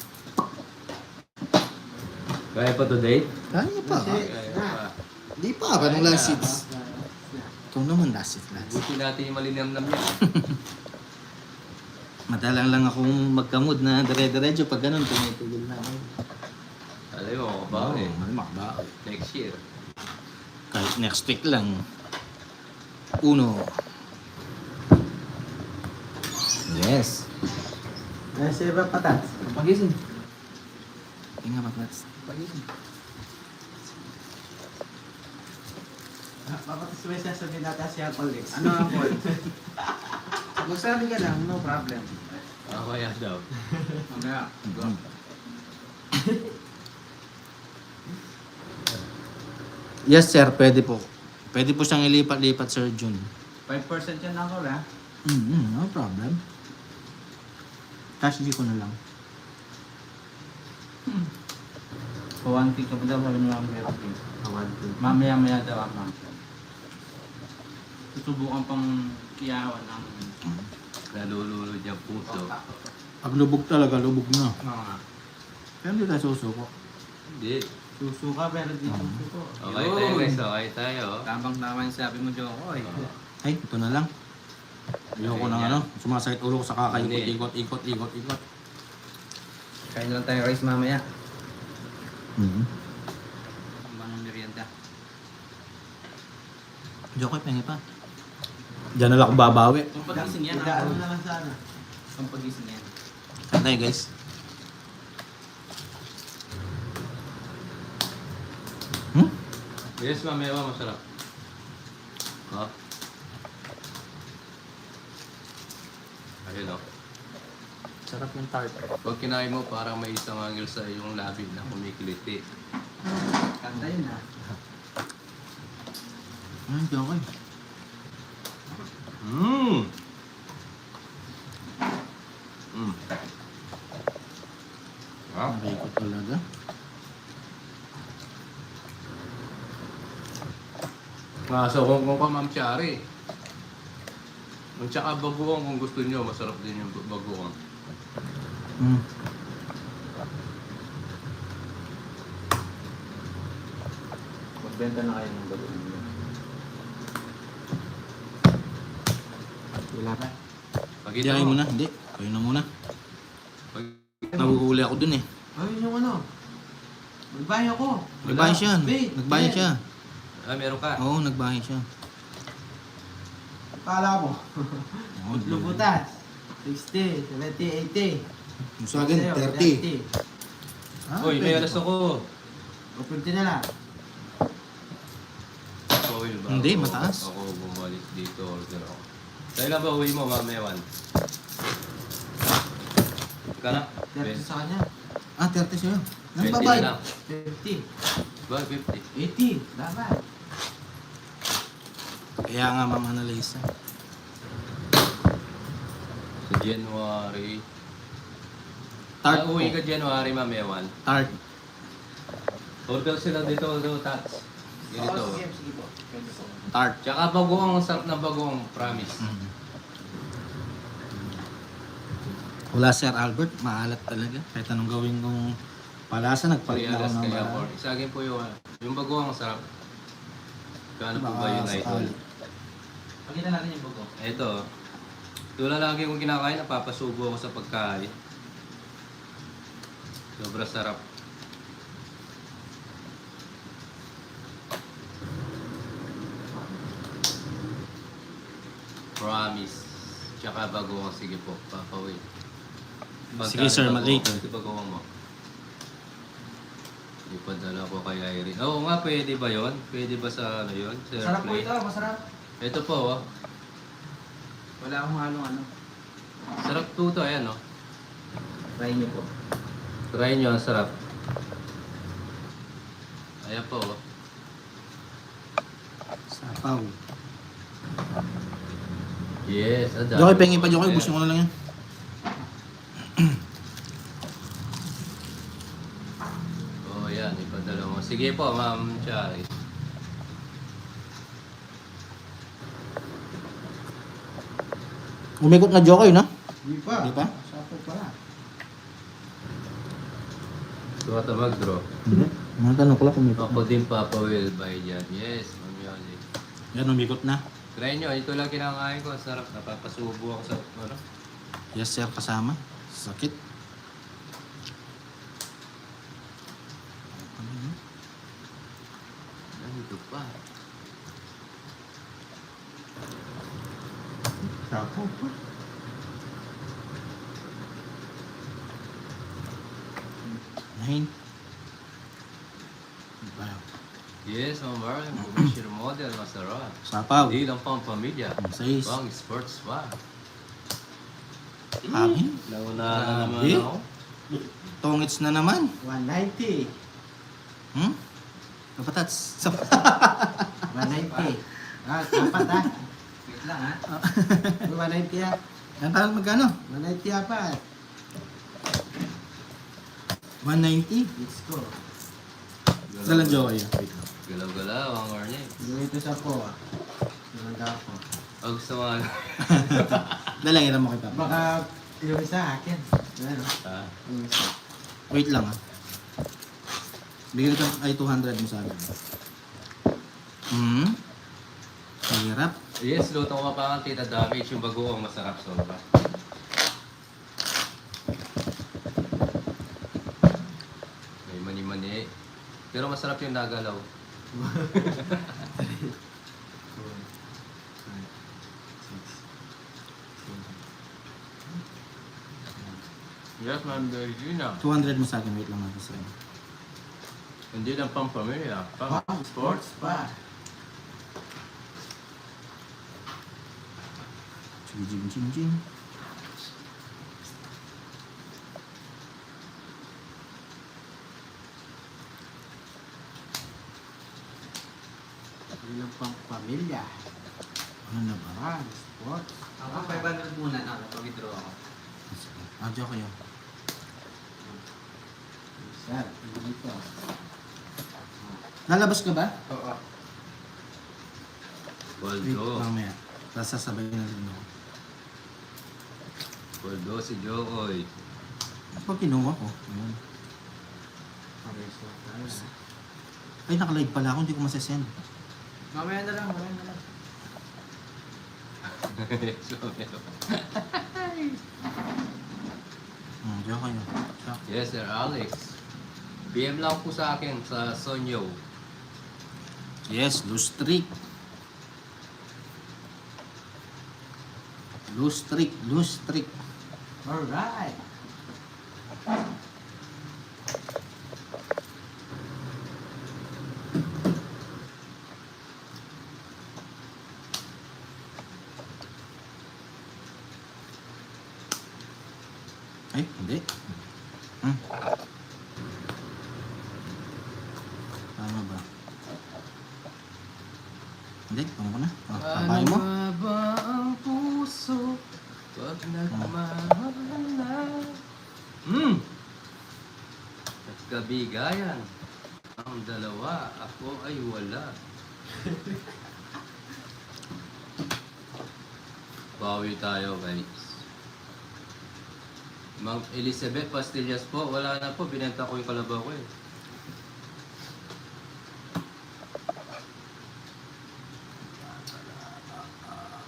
Kaya pa to date? Kaya pa. Kaya pa. Di pa, parang last seats. Ito naman last seats, last seats. Buti natin yung malinamnam niya. Madalang lang akong magkamod na dire-diretso pag ganun, tumitigil na ako. Alam mo, makabaw eh. Makabawi. Next year. Kahit next week lang. Uno. Yes. Nasa iba patats. Pagising. Tingnan pa, Plats. Pagising. Papatas mo siya sabihin natin si Apple X. Ano ang call? Magsabi ka lang, no problem. Ako kaya daw. Mamaya. Yes, sir. Pwede po. Pwede po siyang ilipat-lipat, Sir Jun. 5% yan ako, ha? No problem. Cash G ko na lang. Pawanti ka pa daw, sabi nyo lang meron. Tawad ko. Mamaya-maya daw ang ma'am. Susubukan pang kiyawan ang Nalululod yung puso. Pag lubog talaga, lubog na. mga Kaya hindi tayo susuko. Hindi. Susuka pero di susuko. Okay tayo guys, okay tayo. tamang-tama yung sabi mo, Joko. Ay, ito na lang. Ayoko ng ano, sumasakit ulo ko sa kakaikot-ikot-ikot-ikot-ikot. Kain lang tayo rice mamaya. Mm-hmm. Ang banong merienda. Jokoy, pengi pa. Diyan na lang ako babawi. Kung pagising yan, Ano na lang sana. Kung pagising yan. Saan tayo, guys? Yes, mamaya ba masarap? Ha? Ayun o. Sarap yung tart. Pag kinain mo, parang may isang angle sa iyong labi na kumikiliti. Kanta yun ha. Hindi okay. Mmm! Mmm. Ah, Aray ko talaga. so kung pa Ma'am Shari. Ang tsaka bagoong kung gusto niyo, masarap din yung bagoong. Mm. Magbenta na kayo ng bagoong nyo. Wala pa. Pag Hindi, kayo muna. Hindi. Kayo na muna. Pag, Naguhuli ako dun eh. Ayun yung ano. Magbahay ako. Nagbahay siya. Wait, Nagbahay wait. siya. meron ka. Oo, nagbahay siya. Kala mo. Oo, Lubutas. 60, 70, 80. Yung sa akin, 30. Uy, may alas ako. O 20 na lang. Oil ba? Hindi, Ako- mataas. Ako bumalik dito, order ako. Sa'yo lang ba uwi mo, Ma'am Ewan? Ika na? 30 sa kanya. Ah, 30 sa'yo. 20 Nagbabay. na lang. 50. Ba, 50. 80. Dapat. Kaya nga, Ma'am Annalisa. Sa January. Tart Ah, po. uwi ka January, Ma'am Ewan. Tart. Order sila dito, Tats. Ganito. Oo, sige, sige po. Pwede po. Tart. Tsaka bagoong, sarap na bagoong, promise. Mm. Wala Sir Albert, maalat talaga. Kahit anong gawin kong palasa, nagpalit na ako Alas ng kaya marami. for. Isagin po yung bagoong sarap. Kano po ba yun, Baka Idol? sakali. Pakita natin yung bugo. Ito. Tula lagi kong kinakain, napapasubo ako sa pagkain. Sobra sarap. Promise. Tsaka bagoong, sige po, papawin. Sige, sir, later. Ito bagoong mo. Ipadala ko kay Irene. Oo nga, pwede ba yon? Pwede ba sa ano yun? Sa Masarap po airplane? ito, masarap. Ito po, oh. Wala akong halong ano. Sarap po ito, ayan, oh. Try niyo po. Try nyo, ang sarap. Ayan po, oh. Sapaw. Yes, ada. Jokoy, pengi pa Jokoy. Gusto ko na lang yan. Oh, yan, ipadala mo. Sige po, Ma'am Chari. Umikot na Jokoy, no? Hindi pa. Hindi pa? Sapo pala. Tumatabag, draw. Hindi. Mga tanong ko lang kung umikot Ako na. din, Papa Will, by dyan. Yes, Ma'am Yoli. Yan, umikot na. Try nyo, ito lang kinakain ko. Sarap, napapasubo ako sa, ano? Yes, sir, kasama. Sakit. Nandito pa. Sapo pa. Nine. Diba? Yes, Ma'am Marlon, commercial model, masarap. Sapaw. Hindi lang pang pamilya. Sais. Pang sports pa. Amin. Nauna na naman Grabe. ako. Tongits na naman. 190. Hmm? Kapatats. 190. Ah, dapat ha. Wait lang ha. 190 ha. Yan parang magkano? 190 apat. 190. Let's go. Dalang Jokoy. Wait lang. Galaw-galaw ang ornate. Dito sa po ah. Nalanda ako. Pag gusto mo, Dalang, ilan mo kita. Baka yung isa akin. Ano? ah, Yung isa. Wait lang ah. Bigyan kita ay 200 mo sa akin. Hmm? Hirap. yes, luto ko pa ang tita damage. Yung bagoong masarap sobra. May mani-mani. Pero masarap yung nagalaw. Yes, Ma'am Virginia. 200 mo sa akin. Wait lang natin sa akin. Hindi lang pang pamilya, pang Pang sports. pa. Sige, jing, jing, jing. Bilang pang pamilya. Ano na ba? Sports. Ako 500 muna na ako. Pag-withdraw ako. Sige. Diyan kayo. Sir, dito. Lalabas ka ba? Oo. Wait, Poldo. mamaya. Tapos sasabay na rin ako. Poldo si Jokoy. Ano ba kinuha ko? Ayun. Pares na tayo. Ay, nakalive pala ako. Hindi ko masasend. Mamaya na lang, mamaya na lang. Diyan kayo. Diyan. Yes, Sir Alex. PM lang po sa akin sa Sonyo. Yes, loose streak. Loose streak, loose streak. Alright. Ay, hindi. Hmm. Tama ba? Hindi, tama ko na. Papay mo. ba ang puso pag nagmamahal na? At kabigayan, ang dalawa, ako ay wala. Bawi tayo, guys. Ma'am Elizabeth Pastillas po, wala na po, binenta ko yung kalabaw ko eh.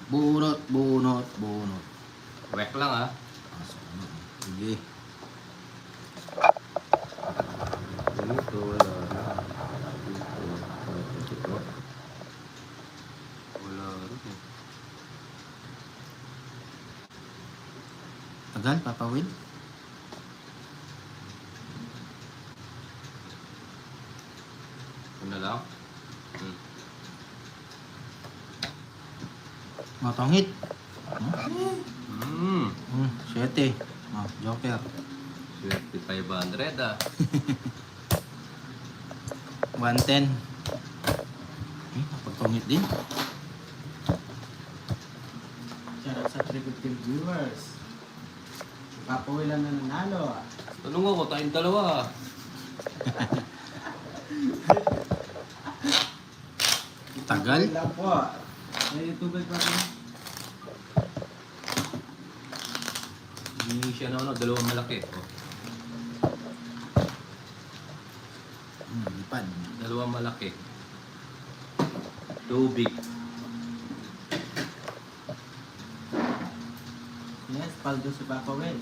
Bunot, bunot, bunot. Wek lang ah. Pasok na. Sige. Ganito, wala na. Wala rin eh. Tagal, Papa Will. Ano na lang? Matangit. 7. Joker. Swerte 500 ah. 110. Napagtangit din. Shoutout sa Triple Team viewers. Papawilan na nanalo. Tanong ako, tayong dalawa. Tagal. Lang po. May tubig pa rin. Hindi siya na dalawang malaki. Oh, Lipad. dalawang malaki. Tubig. Yes, paldo si Papa Will.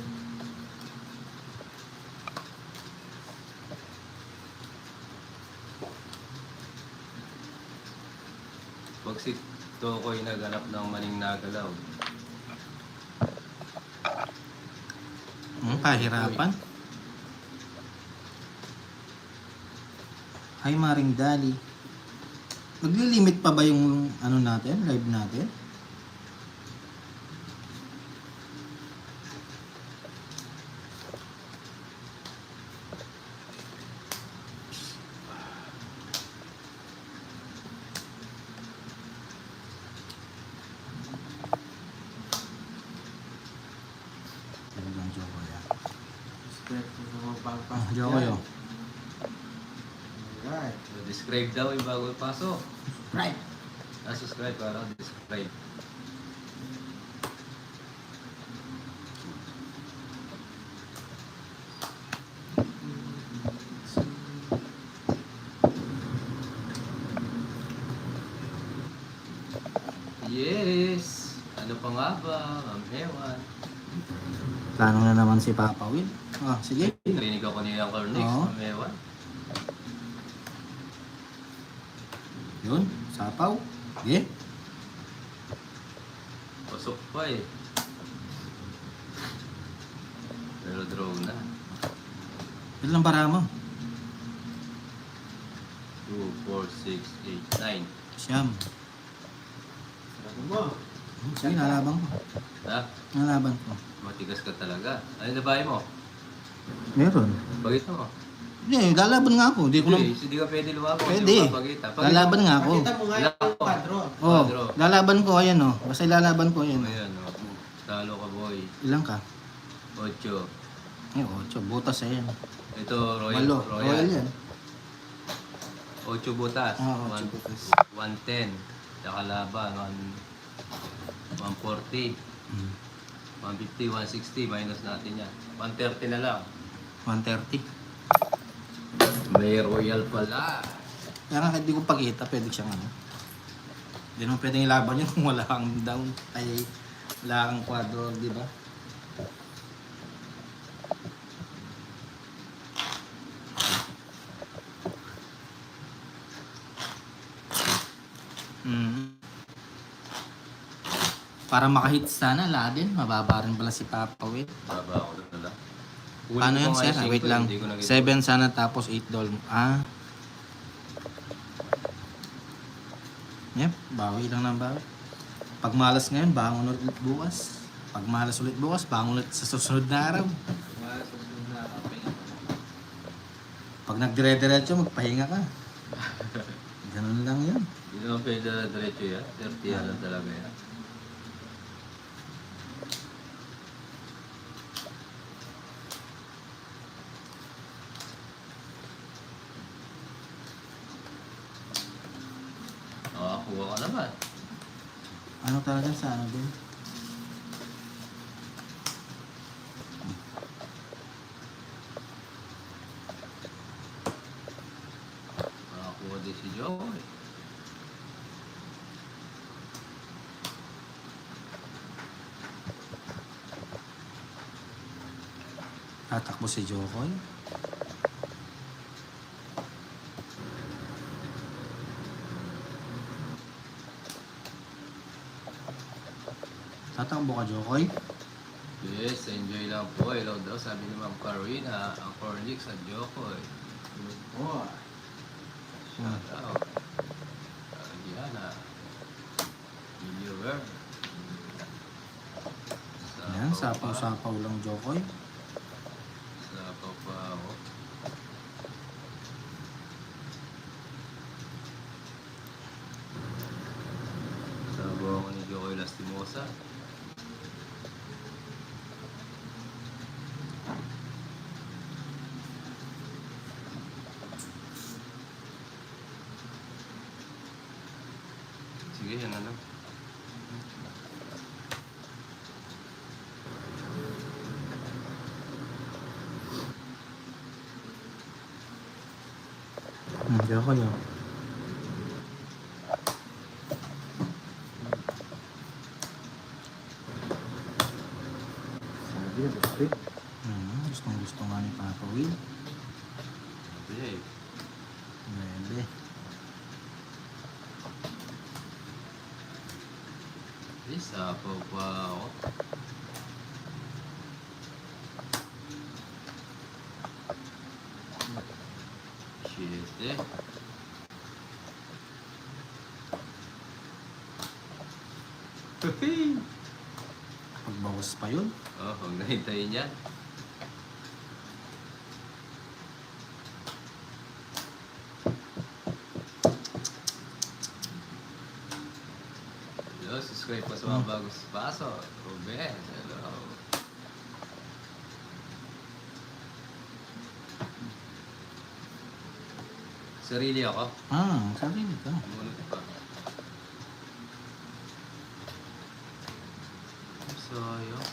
Pag si Tokoy naganap ng maning nagalaw. Pahirapan. Hi, Maring Dali. Naglilimit pa ba yung ano natin, live natin? Talagang joke yan. Respect po sa mga pagpas. Joke yun. Alright. So, describe daw yung bago pasok. Right. Subscribe para describe. Yes! Ano pa nga ba? Ma'am Hewan. Plano na naman si Papa Will. Sige. Narinig ako ni Uncle Nix, Oo. Ma'am Hewan. Yun, sapaw. Sige. Pasok pa eh. Pero draw na. Yun lang para mo. 2, 4, 6, 8, 9. Siyam. Sabi mo. Sige, nalaban ko. Ha? Nalaban ko. Matigas ka talaga. Ano na bahay mo? Meron. Bagit mo. Hindi, lalaban nga ako. Hindi ko Hindi, hindi ka pwede lumaban. Pwede. Pag Lalaban nga ako. Pakita mo nga yung quadro. Oh, Quadro. lalaban ko, ayan oh. Basta lalaban ko, ayan. Ayan, oh. Talo ka, boy. Ilang ka? 8. Ay, 8. Butas ayan. Ito, Royal. Malo. Royal yan. 8 butas. Oo, 8 butas. 110. Tsaka laban, 140. Hmm. 150, 160, minus natin yan. 130 na lang. 130. May Royal pala. Kaya nga hindi ko pagkita, pwede siyang ano. Hindi naman pwedeng ilaban yun kung wala kang down. Ay, wala kang quadro, di ba? Mm. Para makahit sana, Laden. Mababa rin pala si Papa Will. Baba ako na lang. Paano yun, sir? Wait lang. 7 sana tapos $8. Ah. Yep, bawi lang ng bawi. Pag malas ngayon, bangon ulit bukas. Pag malas ulit bukas, bangon ulit sa susunod na araw. Pag nagdire-diretso, magpahinga ka. Ganun lang yun. Hindi naman pwede na diretso yan. 30 yan lang talaga yan. Kuha ka naman. Ano talaga sa ano din? Nakakuha din si Joey. Tatakbo si Jokoy. Tatakbo ka, Jokoy? Yes, enjoy lang po. Hello daw, sabi ni Ma'am Carina, ang Cornix at Jokoy. Oh, Shout out. Diana. Viewer. Yan, sapaw-sapaw lang, Jokoy. Sapaw pa ako. Sabaw ako ni Jokoy Lastimosa. Sige, yan na lang. Jokoy, oh. Sabi na, gusto. Gustong gusto nga ni Papa Will. Okay. Bebe. Sapaw pa ako. Shit eh. Pagbawas pa yun. Oh, huwag na hintayin yan. Hello, subscribe pa sa mga bagong paso. Ruben, hello. Sarili ako. Sarili ka. Munot pa. Sayang.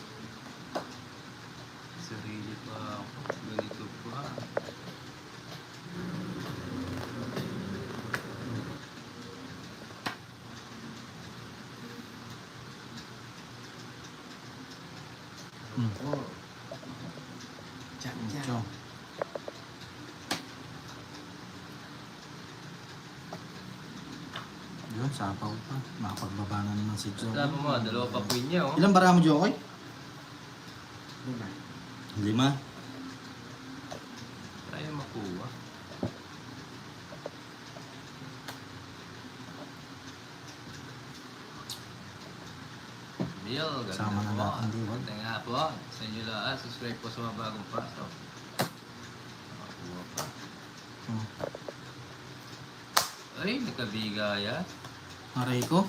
Sarili pa ako. Ganito pa. oh. Chan, chan. So, yun, sapaw pa. Makapagbaba na naman si Jokoy. Tama mo, dalawa pa queen niya oh. Ilang bara mo, Jokoy? Lima. 5. Kaya makuha. Bill, ganda Sama na po. natin, di ba? Ganda nga po. Sa inyo lahat, subscribe po sa mga bagong paso. Makuha pa. Oh. Ay, nagkabigaya. Aray ko.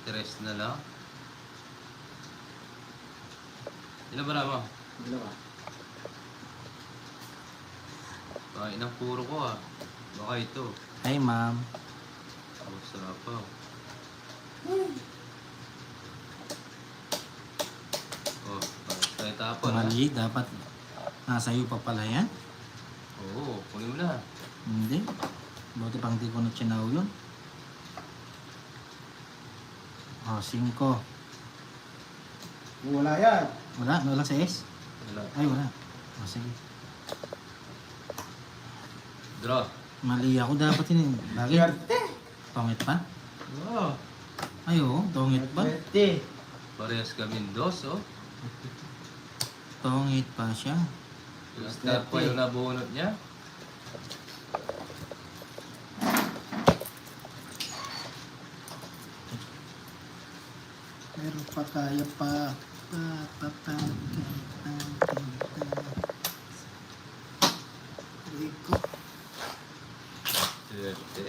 Tres na lang. Ilan ba naman? Dalawa. Kain ng puro ko ah. Baka ito. Hi, ma'am. Oh, sarap pa. Oh, tayo tapon ha. Mali, dapat nasa iyo pa pala yan. Oo, kunin mo na. Hindi. Buti pang di ko na chinaw yun. Oh, 5. Wala yan. Wala? Wala sa S? Wala. Ay, wala. Oh, sige. Draw. Mali ako dapat yun. Bakit? Swerte. Tongit pa? Oh, Ay, oo. Tongit pa. Swerte. parehas kami dos oh. Tongit pa siya. Star pa yung nabunot niya. Pero pa kaya pa. Rico. Swerte.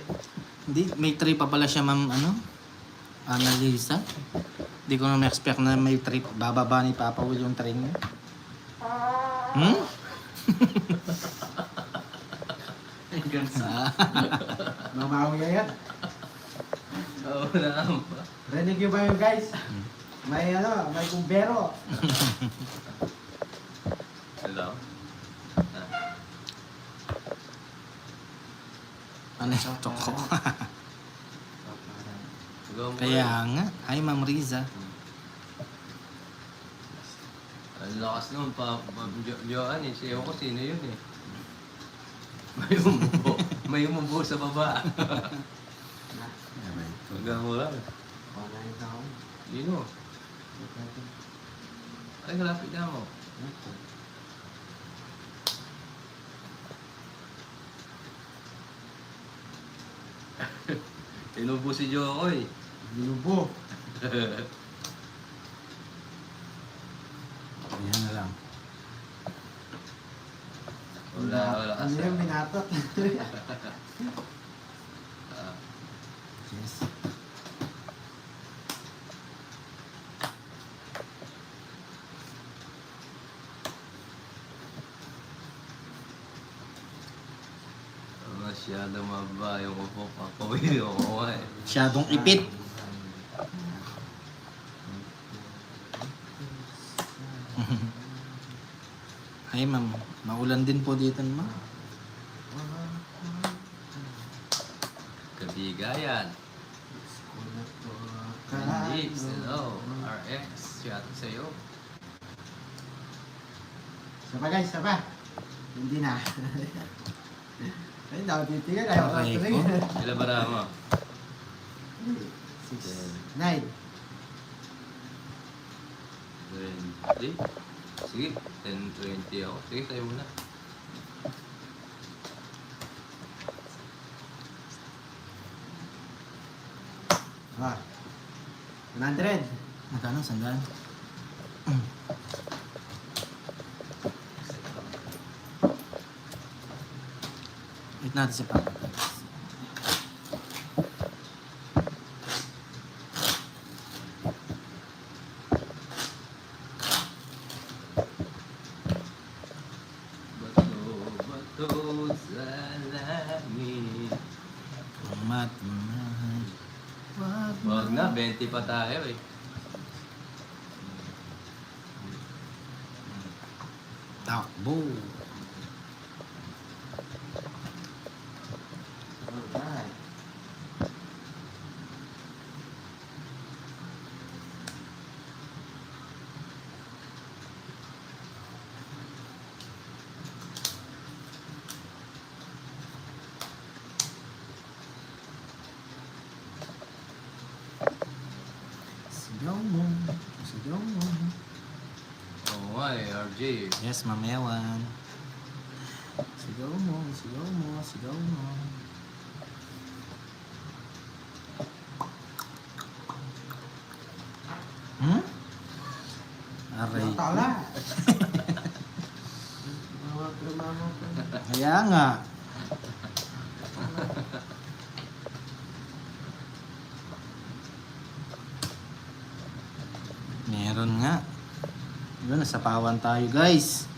Hindi, may 3 pa pala siya, ma'am, ano? Annalisa. Hindi ko na ma-expect na may 3. Bababa ni Papa Will yung 3 niya. Hmm? Ah, Mamawi yan. Oo na. Rinig nyo ba yun guys? May may kumbero. Hello? ano yung toko? Go mo. Kaya nga. Hi, Ma'am Riza. Ang lakas naman pa-joan eh. Siya ko sino yun eh. May umubo. May umubo sa baba. Hanggang mo lang. Wala yung tao. Dino. Ay, kalapit na mo. Inubo si Jokoy. Binubo. Ayan na lang. Wala Ano kasi. yung binatot? Ah, Yes. masyadong mababa yung upo. Papawin yung upo eh. Masyadong ipit. Hi, ma'am. Maulan din po dito, ma'am. Kabigayan. Lips, hello. RX, shout out sa'yo. Saba guys, saba. Hindi na. Ay, daw titigil. Ayaw ka Okay, tumingin. Ilan ba na mo? 6, 9. 20. Sige, 10-20 ako. Sige, tayo muna. Ah. 100. Magkano? Sandaan? Wait natin si Papa. Bato sa langit. Matmahal. Wag na, 20 pa tayo eh. Takbo. Alright. Sigaw mo. Sigaw mo. Oo nga eh, RJ. Yes, mamayawan. Sigaw mo. Sigaw mo. Sigaw mo. Hmm? Aray. Tala. Mga krumamo pa. Kaya nga. Meron nga. Yun, nasapawan tayo guys.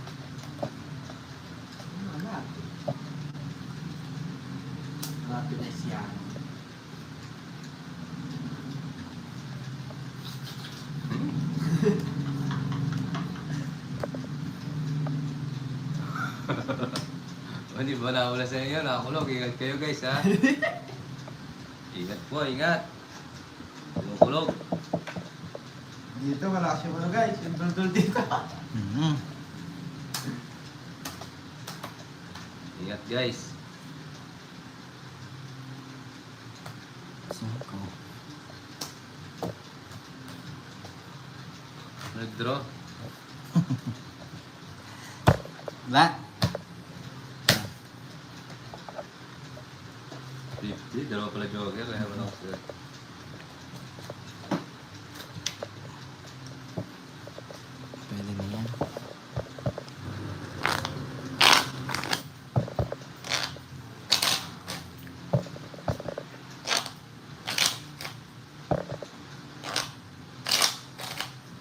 Wala. Happiness yan. O, di ba nawala sa inyo? Nakakulog. Ingat kayo guys, ha? Ingat po, ingat. Kulog. Dito, malakas yung ano guys. Yung dul dito. Mhm. Ingat guys. Singko. Nag-draw. Wala. 50. Dalawa pala joker. Kaya wala ko sila. Pwede na yan.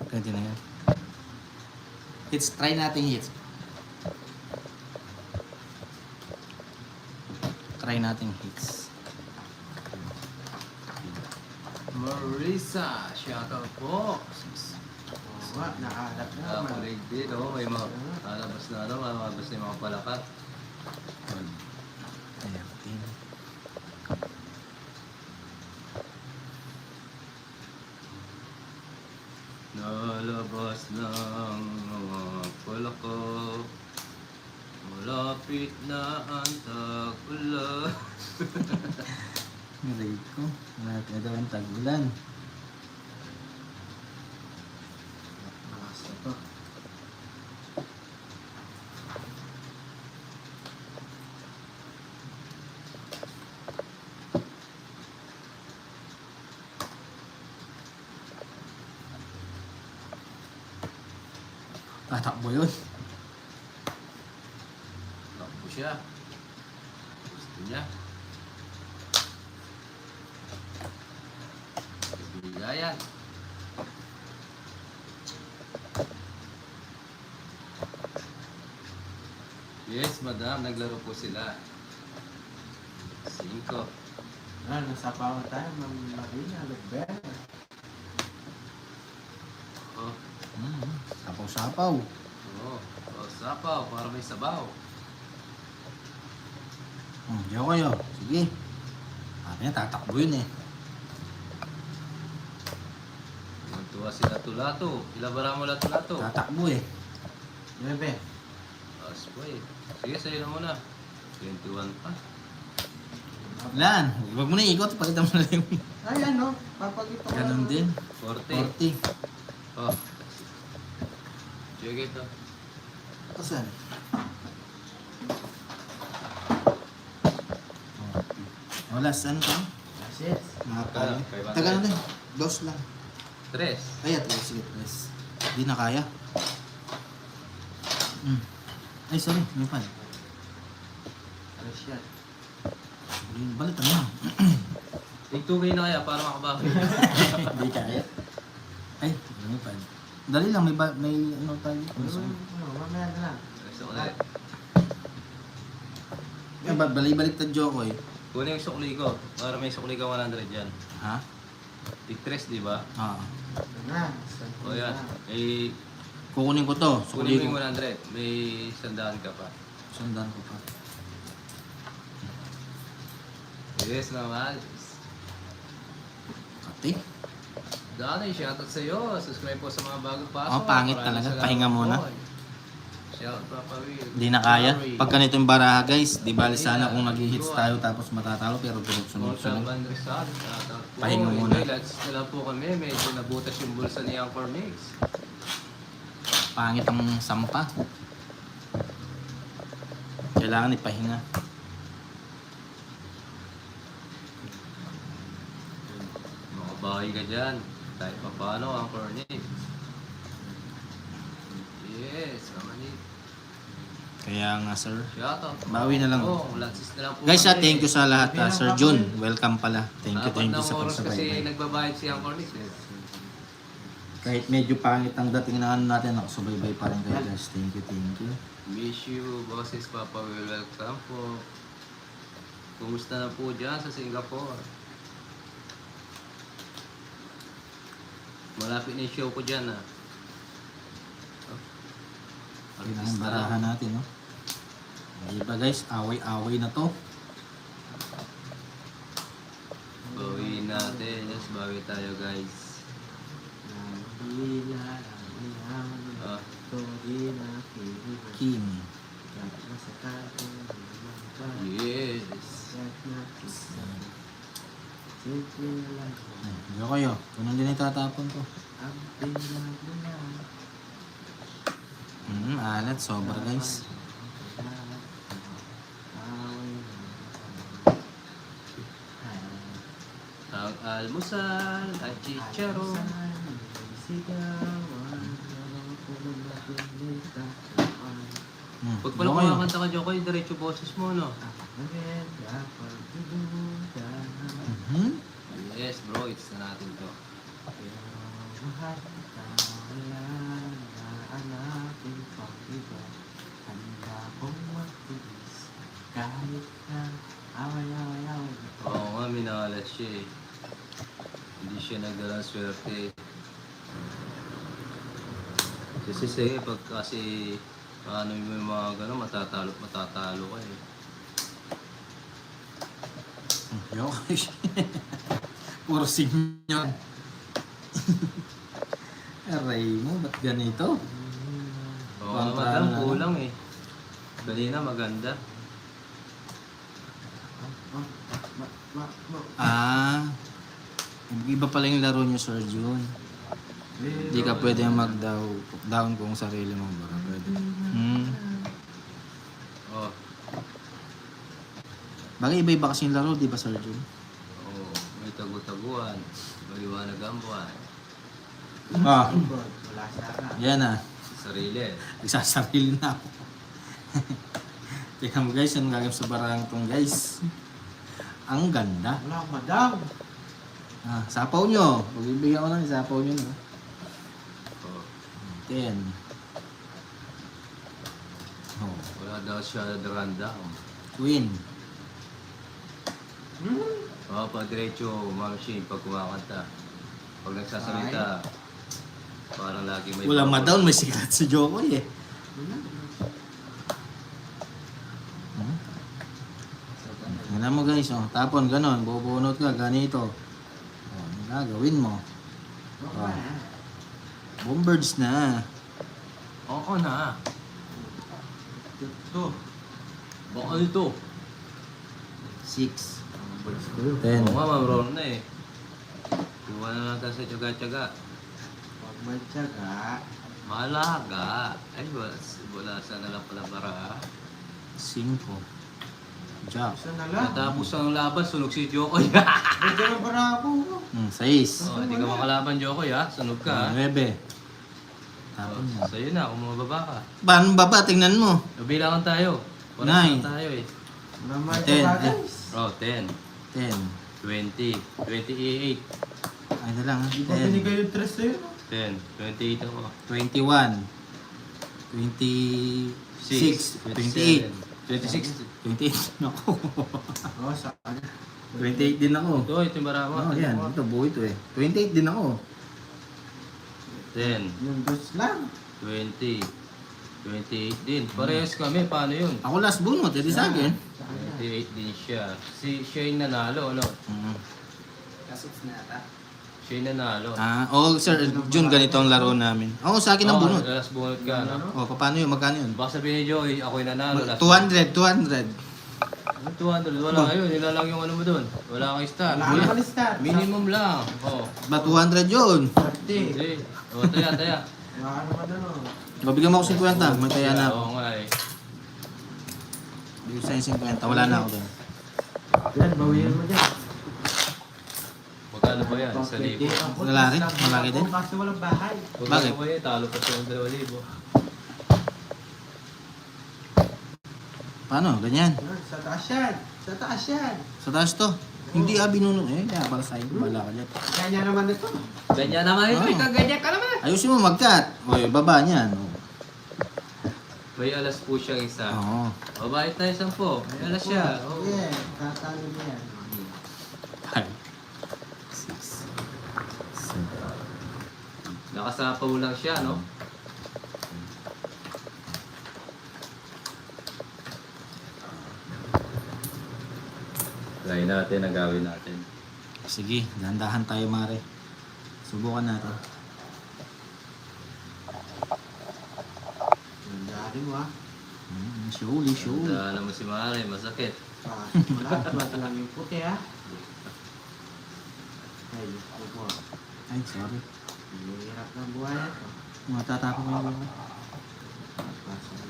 Pwede na yan. Hits, try natin hits. Try natin hits. Marisa, shoutout po. Oo nga, nakalat na naman. Nakakulig din, oh. May mga alabas na ano, malabas na yung mga palakat. 13. Nalabas ng mga palakat. Malapit na ang tag-ulan. Narinig ko. Malapit na daw ang tag-ulan. Malakas na to. Tatakbo yun. Takbo siya. Gusto niya. Bigayan. Yes, madam. Naglaro po sila. 5. Ah, nasa power tayo, Ma'am Marina, Lugber. Oh. Sapaw-sapaw. Oo. Oh, sapaw. Para may sabaw. Diyan kayo. Sige. Sabi niya, tatakbo yun eh. Magtuwa sila tulato. Ilabara mo lang tulato. Tatakbo eh. Bebe. As po eh. Sige, sa'yo na muna. 21 pa. Lan, huwag mo na ikot. Pakita mo na lang yung Ay, ano? Papagito ko. ganun din. 40. 40. Oh. Sige ito. Kasan? Wala, saan ka? That's it. Nakakaya. Kaya ba Taga tayo? na din. Dos lang. 3. Ay, at least, sige, please. Di na kaya. Ay, sorry. May pan. That's it. Balitan mo. Tigtugay na kaya para makabawi. Hindi kaya. Ay, may pan. Dali lang, may ano tayo. Mamaya na lang. Gusto ko na. Ay, balik-balik ta Joko eh. Kunin yung sukli ko. Para may sukli ka 100 dyan. Ha? Tig-3, di ba? Oo. Ito na. O yan. May Kukunin ko to. kunin Sukli mo ko. yung 100. May 100 ka pa. Sundan ko pa. Yes naman. Kati. Dati, shoutout sa iyo. Subscribe po sa mga bagong pasok. Oh, pangit Maraming talaga. salamat Pahinga muna. po. Shoutout Papa Will. Hindi na kaya. Sorry. Pag ganito yung baraha guys, di bali sana kung nag-hits tayo tapos matatalo pero sunod-sunod. Montalban Rizal, shoutout po. Pahinga muna. Let's na lang po kami. Medyo nabutas yung bulsa ni Anchor Mix. Pangit ang sampa. Kailangan ipahinga. Makabawi ka dyan. Kahit pa paano, Anchor Mix. Yes, kamani. Kaya nga sir. Shoutout. Bawi na lang. Oh, Lansis na lang po Guys, kami. thank you sa lahat. Sir Jun, welcome pala. Thank you Apat sa na oras kasi pagsabay. nagbabayad si Anchor Mix. Kahit medyo pangit ang dating na ano natin, nakasubaybay pa rin kayo guys. Thank you, thank you. Miss you, boses Papa Will. Welcome po. Kumusta na po dyan sa Singapore? Malapit na yung show ko dyan ah. Kailangan barahan natin, no? Diba guys, away-away na to. Bawi natin. Yes, bawi tayo guys. Ah, King. yes. Ay, kayo. Kunan din itatapon ko. Alat, sobra guys. Ang almusal at chicharon. Pag pala Diba kayo? kumakanta ka, Jokoy, diretso boses mo, no? Yes, bro, it's na natin to. Oo nga, minalas siya eh. Hindi siya nagdalang swerte. Kasi pag kasi ano yung mga gano'n, matatalo ka eh. Yokoy. Puro sinyon. Aray mo, ba't ganito? Oo nga, Kontra madam, na. kulang eh. Kanina maganda. Iba pala yung laro niyo, Sir Jun. Hindi ka pwede mag-down kung sarili mo. Baka pwede. Oh, Bagay iba-iba kasi yung laro, di ba, Sir Jun? oh, may tagu-taguan. Maliwanag ang buwan. Yan ah. Sarili. Nagsasarili na ako. Tingnan mo guys, ano gagawin sa barang tong guys. Ang ganda. Wala akong madam. Sapaw nyo. Pag-ibigyan ko lang, sapaw nyo na. Oh, 10. Oh. wala daw siya random. Queen. Oo, pag diretso, machine, pag kumakanta. Pag nagsasalita, parang lagi may... Wala ma-down, may sikat si Jokoy eh. Tingnan mo guys, oh. Tapon, ganon. Bubunot ka, ganito. Oh, ano gagawin mo? Bombards na. Oo na. Ito. Baka ito. 6. Oo 10. nga, ma'am, roll na eh. Kuha na natin sa tsaga-tsaga. Pag may tiyaga, Malaga. Ay, wala sana lang pala para. 5. Jack. isa na lang. Natapos ang laban, sunog si Jokoy. Medyo na para ako. 6. Oh, hindi ka makalaban, Jokoy, ha? Sunog ka, ha? 9. Tapon mo. Sa'yo na, kung mababa ka. Paano baba? Tingnan mo. Bilangan tayo. Nine. Paras tayo eh. Wala may 10. tiyaga guys. Oh, 10, 10. 20, 28, Ay na lang. Hindi ko binigay yung tres na yun. 10, 28 ako. 21. 26. 28. 26. 28 din ako. Oo, saan? 28 din ako. Ito, ito yung marama. Oh, yan. Ito, buo ito eh. 28 din ako. 10, Yung dos lang. 20, 28 din. Parehas kami, paano yun? Ako last bunot, edi sa akin. 28 din siya. Siya yung nanalo, ano? Siya yung nanalo. Sir Jun, ganito ang laro namin. Oo, sa akin ang bunot. Last bunot ka, no? Oh, paano yun? Magkano yun? Baka sabihin ni Joey, ako yung nanalo. 200, 200. 200, wala yun. Yun lang yung ano mo dun. Wala kang star. Wala ka listat. Minimum lang. Oh. Ba 200 yun? 30. Hindi. O, taya. Wala naman ano. Bibigyan mo ako 50, may kaya na ako. Oo nga eh. Bigyan ko sa'yo 50, wala na ako doon. Yan, bawian mo dyan. Magkano ba yan? Sa libo. Malaki? Malaki din? Kasi walang bahay. Bakit? Magkano ba yan? Talo pa siya ng 2,000. Paano? Ganyan. Yan, sa taas yan. Sa taas yan. Sa taas to. Hindi binuno eh. Kaya para sa'yo. Bala ka dyan. Kanya naman ito. Ganyan naman ito, Oo. ikaw ganyan ka naman. Ayusin mo mag-cut. O, baba niyan. O. May alas po siyang isa. Oo. Babayit tayo 10. May alas siya. Oo. Yeah, tatalo mo yan. 5, 6, 7. Nakasapaw lang siya, no? Try natin, nagawin natin. Sige, dahan-dahan tayo mare. Subukan natin. Nangyari mo ah. Surely, surely. Tanda naman si Mare, masakit. Wala, tuwag lang yung puti ah. Ay, huwag mo. Ay, sorry. Hirap ng buhay ito. Matatapon mo yung mga.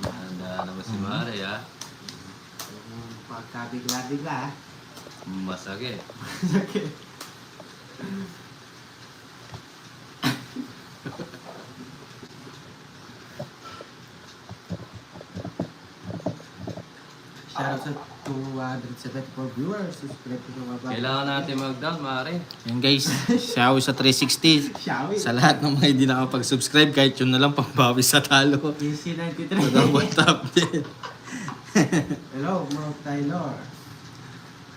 Tanda naman si Mare, ha? Huwag mo pagkabigla-bigla ah. Masakit. Sakit. Shout out sa 274 viewers. Subscribe ko sa mga bago. Kailangan natin mag-down, Mare. Yan guys, Xiaomi sa 360. Xiaomi. Sa lahat ng mga hindi nakapag-subscribe, kahit yun na lang pangbawi sa talo. DC93. Sa double tap din. Hello, mga Taylor.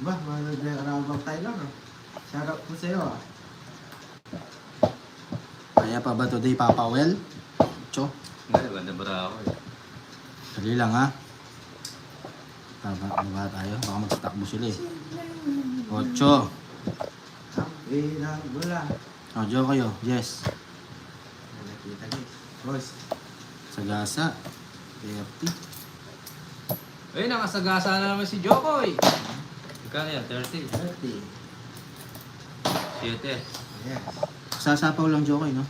Ba, mga Taylor. Shout out po sa'yo ah. Kaya pa ba today, Papa Well? Cho, Hindi, ganda bara ako eh. dali lang ha. Baba tayo, baka magtakbo sila eh. 8. Ang bilang mula. O, Jo kayo, Jess. Nakita guys. Boss. Sagasa. 30. Ay, nakasagasa na naman si Jokoy. Ikaw yan, 30. 30. 7. Yes. Sasapaw lang Jo kayo, no?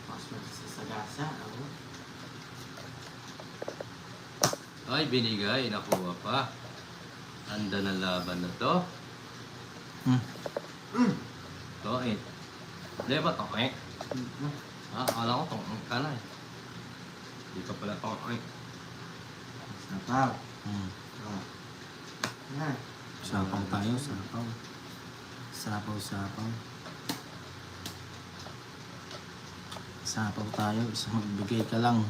Password sa Sagasa. Ako. Ay, binigay. Nakuha pa. Handa ng laban na to. Hmm. To, eh. Hindi ba to, eh? Akala ko to, ka na eh. Hindi ka pala to, eh. Sapaw. Hmm. Ah. Yan. Sapaw tayo, sapaw. Sapaw. Sapaw tayo, isa magbigay ka lang.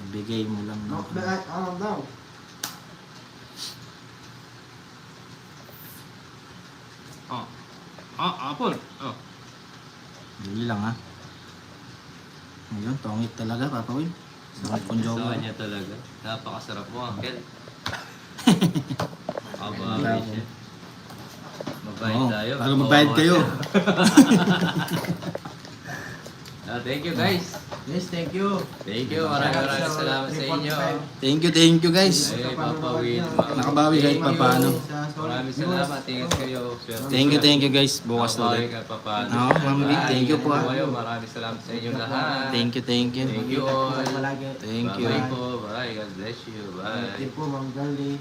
Ibigay mo lang. No, no. Apple. Oh. Dali lang ha. Ngayon, tongit talaga, Papa Will. Sarap kong Sa jowa. kanya talaga. Napakasarap mo, Uncle. Grabe. Abay siya. Mabayad Oo, tayo. bago magbayad kayo. Thank you, guys. Yes, thank you. Thank you. Maraming salamat sa inyo. Thank you guys. Ay, papawid. Nakabawi kahit papaano. Maraming salamat. Ingat kayo. Thank you guys. Bukas na Nakabawi ulit. kahit papaano. Oo, Ma'am Vic, thank you po, ah. Maraming salamat sa inyong lahat. Thank you. Thank you all. Palagi. Thank you. Bye po. Bye. God bless you. Bye. Thank you po, Ma'am Girlie.